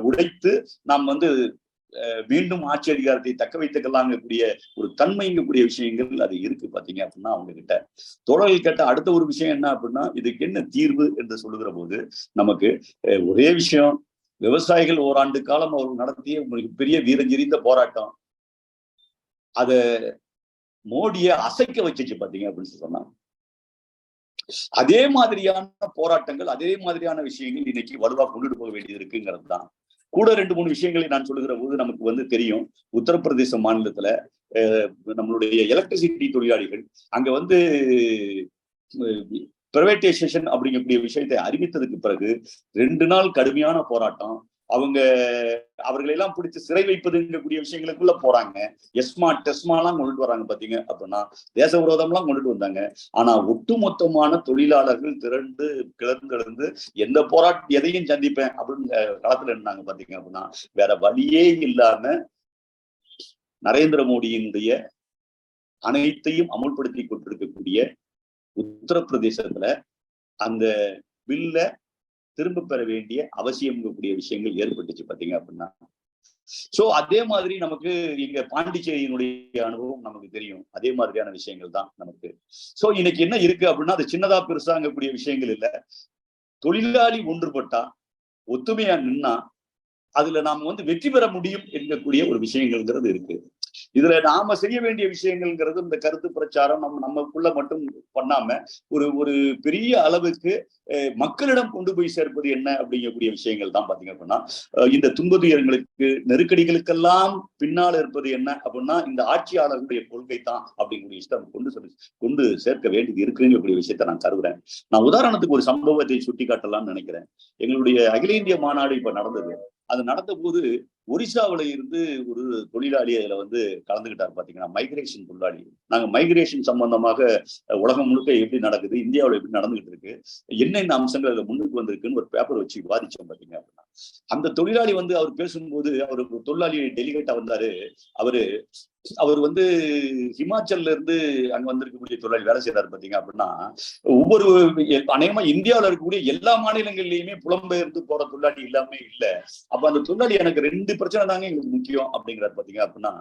உடைத்து நாம் மீண்டும் ஆட்சி அதிகாரத்தை தக்க வைத்துக்கலாங்கக்கூடிய ஒரு தன்மைங்கக்கூடிய விஷயங்கள் அது இருக்கு பாத்தீங்க அப்படின்னா அவங்க கிட்ட. தோழர்கள் கேட்ட அடுத்த ஒரு விஷயம் என்ன அப்படின்னா, இதுக்கு என்ன தீர்வு என்று சொல்லுகிற போது நமக்கு ஒரே விஷயம், விவசாயிகள் ஓராண்டு காலம் அவர்கள் நடத்திய மிகப்பெரிய வீரஞ்செறிந்த போராட்டம், அத மோடியை அசைக்க வச்சிச்சு பாத்தீங்க அப்படின்னு சொன்னாங்க. அதே மாதிரியான போராட்டங்கள், அதே மாதிரியான விஷயங்கள் இன்னைக்கு வலுவா கொண்டுட்டு போக வேண்டியது இருக்குங்கிறது தான். கூட 2-3 விஷயங்களை நான் சொல்லுகிற போது நமக்கு தெரியும். உத்தரப்பிரதேச மாநிலத்துல நம்மளுடைய எலக்ட்ரிசிட்டி தொழிலாளிகள் அங்க பிரைவேட்டைசேஷன் அப்படிங்கக்கூடிய விஷயத்தை அறிவித்ததுக்கு பிறகு 2 நாள் கடுமையான போராட்டம். அவர்களெல்லாம் பிடிச்சு சிறை வைப்பதுங்கக்கூடிய விஷயங்களுக்குள்ள போறாங்க. டெஸ்மாலாம் கொண்டுட்டு வராங்க பாத்தீங்க அப்படின்னா, தேச விரோதம்லாம் கொண்டுட்டு வந்தாங்க. ஆனா ஒட்டுமொத்தமான தொழிலாளர்கள் கிளர்ந்து எந்த எதையும் சந்திப்பேன் அப்படின்னு களத்துல இருந்தாங்க பாத்தீங்க அப்படின்னா, வேற வழியே இல்லாம நரேந்திர மோடியினுடைய அனைத்தையும் அமுல்படுத்தி கொண்டிருக்கக்கூடிய உத்தரப்பிரதேசத்துல அந்த பில்ல திரும்ப பெற வேண்டிய அவசியம் கூடிய விஷயங்கள் ஏற்பட்டுச்சு பாத்தீங்க அப்படின்னா. சோ அதே மாதிரி நமக்கு இங்க பாண்டிச்சேரியினுடைய அனுபவம் நமக்கு தெரியும். அதே மாதிரியான விஷயங்கள் தான் நமக்கு. சோ இன்னைக்கு என்ன இருக்கு அப்படின்னா, அது சின்னதா பெருசாங்கக்கூடிய விஷயங்கள் இல்ல. தொழிலாளி ஒன்றுபட்டா, ஒத்துமையா நின்னா அதுல நாம வெற்றி பெற முடியும் என்கக்கூடிய ஒரு விஷயங்கள்ங்கிறது இருக்கு. இதுல நாம செய்ய வேண்டிய விஷயங்கள்ங்கிறது இந்த கருத்து பிரச்சாரம் நமக்குள்ள மட்டும் பண்ணாம ஒரு பெரிய அளவுக்கு மக்களிடம் கொண்டு போய் சேர்ப்பது என்ன அப்படிங்கக்கூடிய விஷயங்கள் தான் பாத்தீங்க அப்படின்னா, இந்த துன்பதுயரங்களுக்கு, நெருக்கடிகளுக்கெல்லாம் பின்னால் இருப்பது என்ன அப்படின்னா இந்த ஆட்சியாளர்களுடைய கொள்கை தான் அப்படிங்கக்கூடிய விஷயத்தை கொண்டு சேர்க்க வேண்டியது இருக்குங்கக்கூடிய விஷயத்த நான் கருதுறேன். நான் உதாரணத்துக்கு ஒரு சம்பவத்தை சுட்டி காட்டலாம்னு நினைக்கிறேன். எங்களுடைய அகில இந்திய மாநாடு இப்ப நடந்தது. அது நடந்த போது ஒரிசாவில இருந்து ஒரு தொழிலாளி அதுல வந்து கலந்துகிட்டார் பாத்தீங்கன்னா, மைக்ரேஷன் தொழிலாளி. நாங்க மைக்ரேஷன் சம்பந்தமாக உலகம் முழுக்க எப்படி நடக்குது, இந்தியாவில் எப்படி நடந்துகிட்டு இருக்கு, என்னென்ன அம்சங்கள் அதுல முன்னுக்கு வந்திருக்குன்னு ஒரு பேப்பர் வச்சு விவாதிச்சோம் பாத்தீங்க அப்படின்னா. அந்த தொழிலாளி வந்து அவர் பேசும்போது, அவருக்கு தொழிலாளி டெலிகேட்டா வந்தாரு. அவர் வந்து ஹிமாச்சல்ல இருந்து அங்க வந்திருக்கக்கூடிய தொழிலாளி வேலை செய்யறாரு பாத்தீங்க அப்படின்னா, ஒவ்வொரு அநேகமா இந்தியாவில இருக்கக்கூடிய எல்லா மாநிலங்கள்லயுமே புலம்பெயர்ந்து போற தொழிலாளி இல்லாம இல்ல. அப்ப அந்த தொழிலாளி எனக்கு 2 பிரச்சனை தாங்க எங்களுக்கு முக்கியம் அப்படிங்கிறார் பாத்தீங்க அப்படின்னா,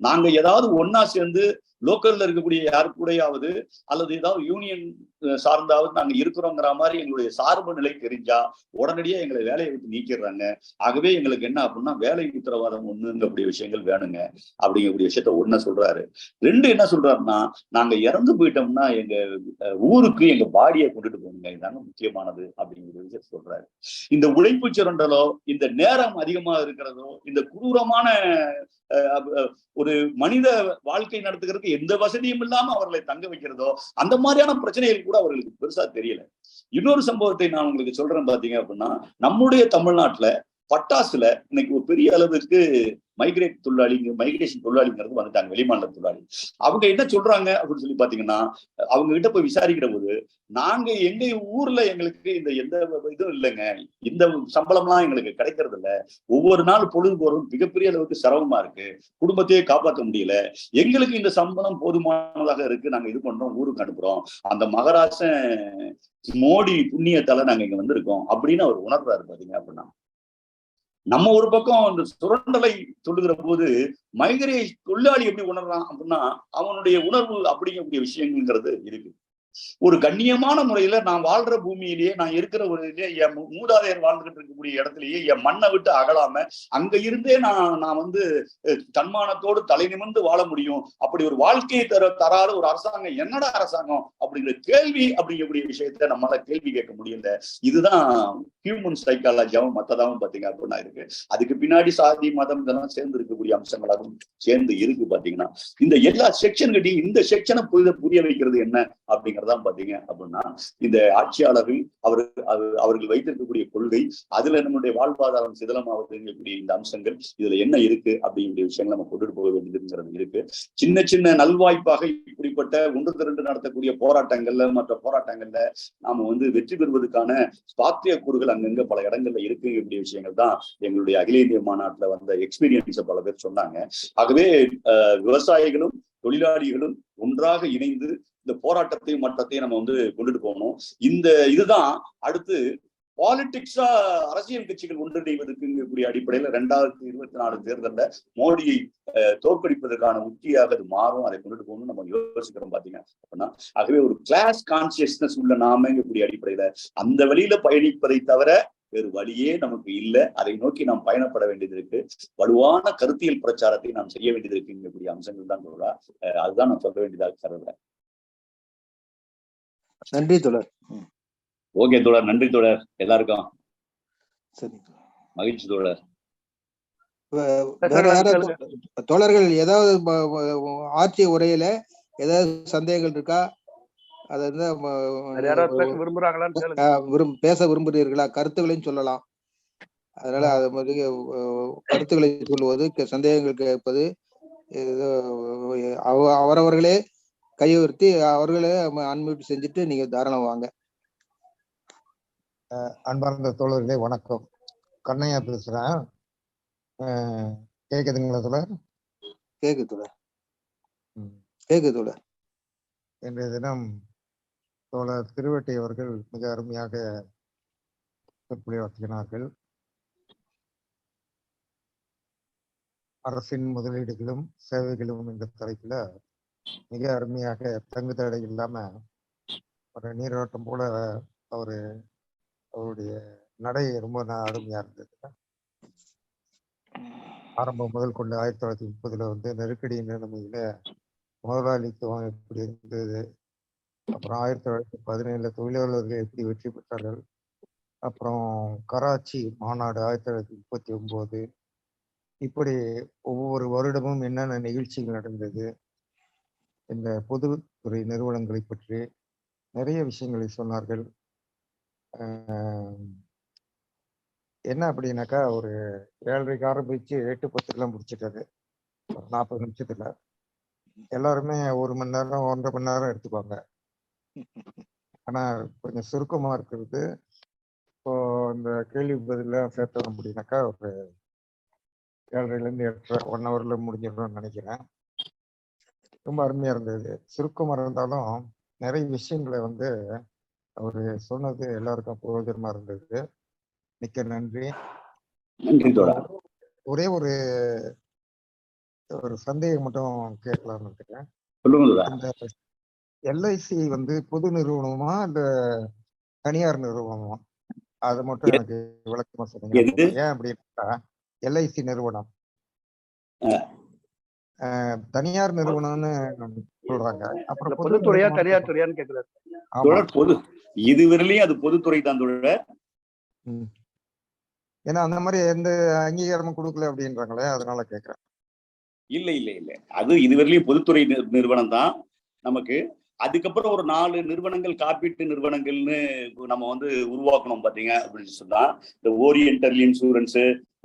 நாங்க ஏதாவது ஒன்னா சேர்ந்து லோக்கல்ல இருக்கக்கூடிய யாரு கூடயாவது அல்லது ஏதாவது யூனியன் சார்ந்தாவது நாங்க இருக்கிறோங்கிற மாதிரி எங்களுடைய சார்பு நிலை தெரிஞ்சா உடனடியா எங்களை வேலையை விட்டு நீக்கிடுறாங்க. ஆகவே எங்களுக்கு என்ன அப்படின்னா வேலை உத்தரவாதம் ஒண்ணுங்கக்கூடிய விஷயங்கள் வேணுங்க அப்படிங்கக்கூடிய விஷயத்த ஒண்ணு சொல்றாரு. 2 என்ன சொல்றாருன்னா, நாங்க இறந்து போயிட்டோம்னா எங்க ஊருக்கு எங்க பாடியை கொண்டுட்டு போகணுங்க, இதாங்க முக்கியமானது அப்படிங்கிற விஷயத்த சொல்றாரு. இந்த உழைப்பு சுரண்டலோ, இந்த நேரம் அதிகமா இருக்கிறதோ, இந்த கொடூரமான ஒரு மனித வாழ்க்கை நடத்துகிறதுக்கு எந்த வசதியும் இல்லாம அவர்களை தங்க வைக்கிறதோ, அந்த மாதிரியான பிரச்சனைகள் கூட அவர்களுக்கு பெருசா தெரியல. இன்னொரு சம்பவத்தை நான் உங்களுக்கு சொல்றேன் பாத்தீங்க அப்படின்னா, நம்முடைய தமிழ்நாட்டுல பட்டாசுல இன்னைக்கு ஒரு பெரிய அளவுக்கு மைக்ரேஷன் தொழிலாளிங்கிறது வந்துட்டாங்க, வெளிமாநில தொழிலாளி. அவங்க என்ன சொல்றாங்க அப்படின்னு சொல்லி பாத்தீங்கன்னா, அவங்க கிட்ட போய் விசாரிக்கிற போது, நாங்க எங்க ஊர்ல எங்களுக்கு இந்த எந்த இதுவும் இல்லைங்க, இந்த சம்பளம்லாம் எங்களுக்கு கிடைக்கிறது இல்ல, ஒவ்வொரு நாள் பொழுது போறதும் மிகப்பெரிய அளவுக்கு சிரமமா இருக்கு, குடும்பத்தையே காப்பாற்ற முடியல, எங்களுக்கு இந்த சம்பளம் போதுமானதாக இருக்கு, நாங்க இது பண்றோம், ஊருக்கு அனுப்புறோம், அந்த மகாராஷ்டிரன் மோடி புண்ணியத்தால நாங்க இங்க வந்திருக்கோம் அப்படின்னு அவர் உணர்றாரு பாத்தீங்க அப்படின்னா. நம்ம ஒரு பக்கம் இந்த சுரண்டலை சொல்லுகிற போது மைக்ரேஷன் தொழிலாளி எப்படி உணர்றான் அப்படின்னா, அவனுடைய உணர்வு அப்படிங்கக்கூடிய விஷயங்கிறது இருக்கு. ஒரு கண்ணியமான முறையில நான் வாழ்ற பூமியிலேயே, நான் இருக்கிற ஒரு என் மூதாதையர் வாழ்ந்துகிட்டு இருக்கக்கூடிய இடத்துலயே என் மண்ணை விட்டு அகலாம அங்க இருந்தே நான் வந்து தன்மானத்தோடு தலை நிமிர்ந்து வாழ முடியும். அப்படி ஒரு வாழ்க்கையை தராத ஒரு அரசாங்கம் என்னடா அரசாங்கம் அப்படிங்கிற கேள்வி அப்படிங்கக்கூடிய விஷயத்த நம்மளால கேள்வி கேட்க முடியல. இதுதான் ஹியூமன் சைக்காலஜியாவும் மத்ததாவும் பாத்தீங்க அப்படின்னா இருக்கு. அதுக்கு பின்னாடி சாதி மதம் இதெல்லாம் சேர்ந்து இருக்கக்கூடிய அம்சங்களாகவும் சேர்ந்து இருக்கு பாத்தீங்கன்னா. இந்த எல்லா செக்ஷன் கிட்டையும் இந்த செக்ஷனை புரிய வைக்கிறது என்ன அப்படிங்கறதான் பாத்தீங்க அப்படின்னா, இந்த ஆட்சியாளர்கள் அவர்கள் வைத்திருக்கக்கூடிய கொள்கை, அதுல நம்மளுடைய வாழ்வாதாரம் சிதலமாவதுங்கக்கூடிய இந்த அம்சங்கள், இதுல என்ன இருக்கு அப்படிங்கிற விஷயங்கள் நம்ம கொண்டுட்டு போக வேண்டியதுங்கிறது இருக்கு. சின்ன சின்ன நல்வாய்ப்பாக இப்படிப்பட்ட ஒன்று திரண்டு நடத்தக்கூடிய போராட்டங்கள்ல மற்ற போராட்டங்கள்ல நாம வந்து வெற்றி பெறுவதற்கான சாத்திய கூறுகள் அங்கங்க பல இடங்கள்ல இருக்குங்கக்கூடிய விஷயங்கள் தான் எங்களுடைய அகில இந்திய மாநாட்டுல வந்த எக்ஸ்பீரியன்ஸை பல பேர் சொன்னாங்க. ஆகவே விவசாயிகளும் தொழிலாளிகளும் ஒன்றாக இணைந்து இந்த போராட்டத்தையும் மட்டத்தையும் நம்ம வந்து கொண்டுட்டு போகணும். இதுதான் அடுத்து பாலிடிக்ஸா அரசியல் கட்சிகள் ஒன்றிணைவதற்குங்கக்கூடிய அடிப்படையில 2024 தேர்தல்ல மோடியை தோற்கடிப்பதற்கான உத்தியாக அது மாறும். அதை கொண்டுட்டு போகணும்னு நம்ம யோசிக்கிறோம் பாத்தீங்க அப்படின்னா. ஆகவே ஒரு கிளாஸ் கான்சியஸ்னஸ் உள்ள நாமங்கக்கூடிய அடிப்படையில அந்த வழியில பயணிப்பதை தவிர வேறு வழியே நமக்கு இல்லை. அதை நோக்கி நாம் பயணப்பட வேண்டியது இருக்கு. வலுவான கருத்தியல் பிரச்சாரத்தை நாம் செய்ய வேண்டியது இருக்குங்கக்கூடிய அம்சங்கள் தான் தோழா. அதுதான் நான் சொல்ல வேண்டியதாக கருதுறேன். நன்றி தோழர். ஓகே தோழர், நன்றி தோழர். எல்லாருக்கும் சரி, மகிழ்ச்சி தோழர். வேற யாராவது தோழர்கள் ஏதாவது ஆட்சி உரையில ஏதாவது சந்தேகங்கள் இருக்கா? அது பேச விரும்புகிறீர்களா? கருத்துக்களையும் சொல்லலாம். அதனால அது மாதிரி கருத்துக்களை சொல்லுவது, சந்தேகங்கள் கேட்பது, அவரவர்களே கையுறுத்தி அவர்களே அன்மியூட் செஞ்சுட்டு நீங்க தாராளம் வாங்க. அன்பார்ந்த தோழர்களே வணக்கம். கண்ணையா பேசுறேன். கேக்குதுங்களா தோழர்? கேக்குது தோழர், கேக்குது தோழர். இன்றைய தினம் தோழர் திருவேட்டை அவர்கள் மிக அருமையாக சொற்பொழிவாற்றினார்கள். அரசின் முதலீடுகளும் சேவைகளும் என்ற தலைப்புல மிக அருமையாக தங்கு தடை இல்லாம ஒரு நீரோட்டம் போல அவருடைய நடை ரொம்ப அருமையா இருந்தது. ஆரம்பம் முதல் கொண்டு 1930 வந்து நெருக்கடி நிலைமையில முதலாளித்துவம் எப்படி இருந்தது, அப்புறம் 1917 தொழிலாளர்கள் எப்படி வெற்றி பெற்றார்கள், அப்புறம் கராச்சி மாநாடு 1939, இப்படி ஒவ்வொரு வருடமும் என்னென்ன நிகழ்ச்சிகள் நடந்தது, இந்த பொதுத்துறை நிறுவனங்களை பற்றி நிறைய விஷயங்களை சொன்னார்கள். என்ன அப்படின்னாக்கா ஒரு 7:30 ஆரம்பிச்சு 8:10 முடிச்சிட்டாரு. ஒரு 40 நிமிஷத்துல. எல்லாருமே 1 மணி நேரம் 1.5 மணி நேரம் எடுத்துக்குவாங்க. ஆனா கொஞ்சம் சுருக்கமா இருக்கிறது. இப்போ இந்த கேள்வி பதிலாம் சேர்த்தோம் அப்படின்னாக்கா ஒரு 7:30 8:30 1 ஹவர்ல முடிஞ்சிடணும்னு நினைக்கிறேன். ரொம்ப அருமையா இருந்தது. சுருக்கமா இருந்தாலும் நிறைய விஷயங்களை அவரு சொன்னது எல்லாருக்கும் பிரயோஜனமா இருந்தது. மிக்க நன்றி. நன்றி தோழா. ஒரே ஒரு சந்தேகம் மட்டும் கேட்கலாம்னு இருக்கேன். சொல்லுங்க தோழா. இந்த எல்ஐசி பொது நிறுவனமா இல்ல தனியார் நிறுவனமா? அதை மட்டும் எனக்கு விளக்கமா சொல்லுங்க. ஏன் அப்படின்னா எல்ஐசி நிறுவனம் தனியார் நிறுவனம்னு சொல்றாங்க. அப்புறம் பொதுத்துறையா தனியார் துறையான்னு கேக்குறாரு. பொது இதுவரையிலையும் அது பொதுத்துறை தான் தோழர். ஏன்னா அந்த மாதிரி எந்த அங்கீகாரமும் கொடுக்கல அப்படின்றாங்களே, அதனால கேட்கிறேன். இல்ல இல்ல இல்ல, அது இதுவரையிலையும் பொதுத்துறை நிறுவனம் தான் நமக்கு. அதுக்கப்புறம் ஒரு 4 நிறுவனங்கள் காப்பீட்டு நிறுவனங்கள்னு நம்ம உருவாக்கணும் பாத்தீங்க அப்படின்னு சொன்னா, இந்த ஓரியன்டல் இன்சூரன்ஸ்,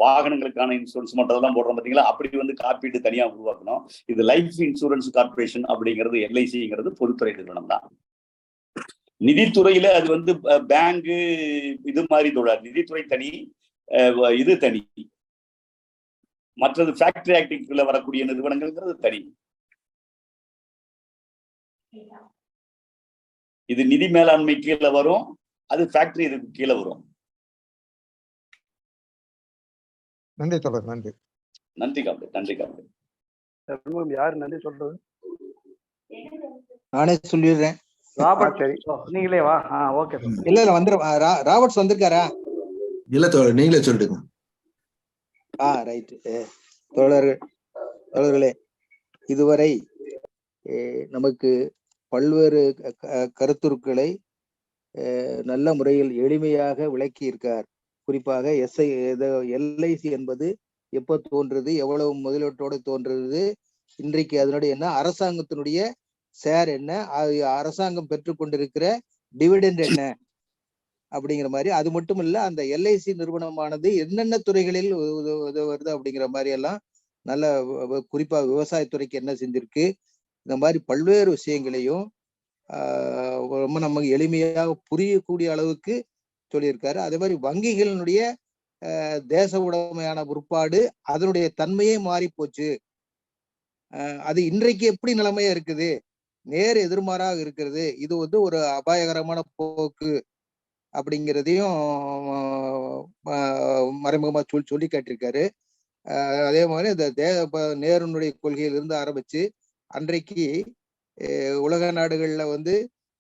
வாகனங்களுக்கான இன்சூரன்ஸ் மட்டும் தான் போடுறோம் பாத்தீங்களா, அப்படி காப்பீடு தனியா உருவாக்கணும். இது லைஃப் இன்சூரன்ஸ் கார்பரேஷன் அப்படிங்கிறது எல்ஐசிங்கிறது பொதுத்துறை நிறுவனம் தான். நிதித்துறையில அது பேங்கு இது மாதிரி தோழர். நிதித்துறை தனி, இது தனி. மற்றது ஃபேக்டரி ஆக்டிவிட்டில வரக்கூடிய நிறுவனங்கள்ங்கிறது தனி. இது நிதி மேலாண்மை கீழே வரும், அது ஃபேக்டரி இதுக்கு கீழே வரும். நன்றி தொடர். நன்றி. நன்றி காப்பி. நன்றி காப்பி. யாரு நன்றி சொல்றது? நானே சொல்லிடுறேன். ராபர்ட். சரி, நீங்களே வா. ஓகே. இல்ல ராபர்ட்ஸ் வந்திருக்காரா? இல்ல தோழர், நீங்களே சொல்லிடுங்க. ரைட். தோழர்களே, இதுவரை நமக்கு பல்வேறு கருத்துருக்களை நல்ல முறையில் எளிமையாக விளக்கி இருக்கார். குறிப்பாக எல்ஐசி என்பது எப்ப தோன்றது, எவ்வளவு முதலீட்டோடு தோன்றது, இன்றைக்கு அதனுடைய என்ன, அரசாங்கத்தினுடைய ஷேர் என்ன, அரசாங்கம் பெற்றுக்கொண்டிருக்கிற டிவிடெண்ட் என்ன அப்படிங்கிற மாதிரி. அது மட்டும் இல்ல, அந்த எல்ஐசி நிறுவனமானது என்னென்ன துறைகளில் உதவுறது அப்படிங்கிற மாதிரி எல்லாம் நல்ல, குறிப்பா விவசாயத்துறைக்கு என்ன செஞ்சிருக்கு, இந்த மாதிரி பல்வேறு விஷயங்களையும் ரொம்ப நமக்கு எளிமையாக புரியக்கூடிய அளவுக்கு சொல்லியிருக்காரு. அதே மாதிரி வங்கிகளினுடைய தேச உடைமையான பிற்பாடு அதனுடைய தன்மையே மாறி போச்சு. அது இன்றைக்கு எப்படி நிலைமையா இருக்குது, நேர் எதிர்மாறாக இருக்கிறது. இது ஒரு அபாயகரமான போக்கு அப்படிங்கிறதையும் மறைமுகமா சொல்லி காட்டியிருக்காரு. அதே மாதிரி இந்த நேருனுடைய கொள்கையிலிருந்து ஆரம்பிச்சு அன்றைக்கு உலக நாடுகள்ல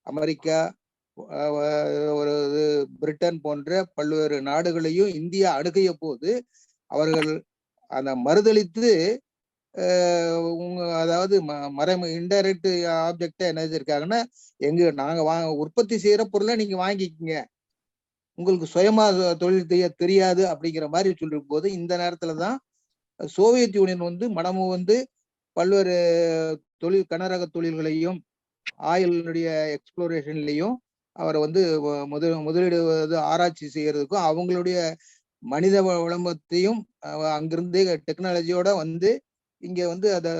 அமெரிக்கா, பிரிட்டன் போன்ற பல்வேறு நாடுகளையும் இந்தியா அணுகிய போது அவர்கள் அந்த மறுதளித்து அதாவது இன்டைரக்ட் ஆப்ஜெக்டா என்ன செஞ்சிருக்காங்கன்னா, நாங்க உற்பத்தி செய்யற பொருளை நீங்க வாங்கிக்கங்க, உங்களுக்கு சுயமா தொழில் செய்ய தெரியாது அப்படிங்கிற மாதிரி சொல்லிருக்கும் போது, இந்த நேரத்துலதான் சோவியத் யூனியன் மனமும் பல்வேறு கனரக தொழில்களையும் ஆயிலுடைய எக்ஸ்ப்ளோரேஷன்லையும் அவரை முதலீடு ஆராய்ச்சி செய்யறதுக்கும் அவங்களுடைய மனித வளமத்தையும் அங்கிருந்து டெக்னாலஜியோட இங்க அதை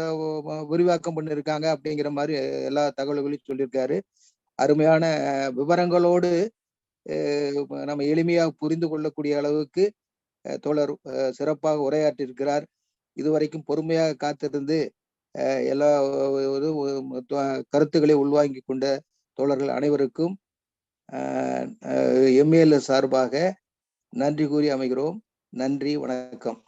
விரிவாக்கம் பண்ணிருக்காங்க அப்படிங்கிற மாதிரி எல்லா தகவல்களையும் சொல்லியிருக்காரு. அருமையான விவரங்களோடு நம்ம எளிமையாக புரிந்து கொள்ளக்கூடிய அளவுக்கு தோழர் சிறப்பாக உரையாற்றியிருக்கிறார். இதுவரைக்கும் பொறுமையாக காத்திருந்து எல்லா கருத்துக்களை உள்வாங்கி கொண்ட தோழர்கள் அனைவருக்கும் எம்ஏஎல் சார்பாக நன்றி கூறி அமைகிறோம். நன்றி, வணக்கம்.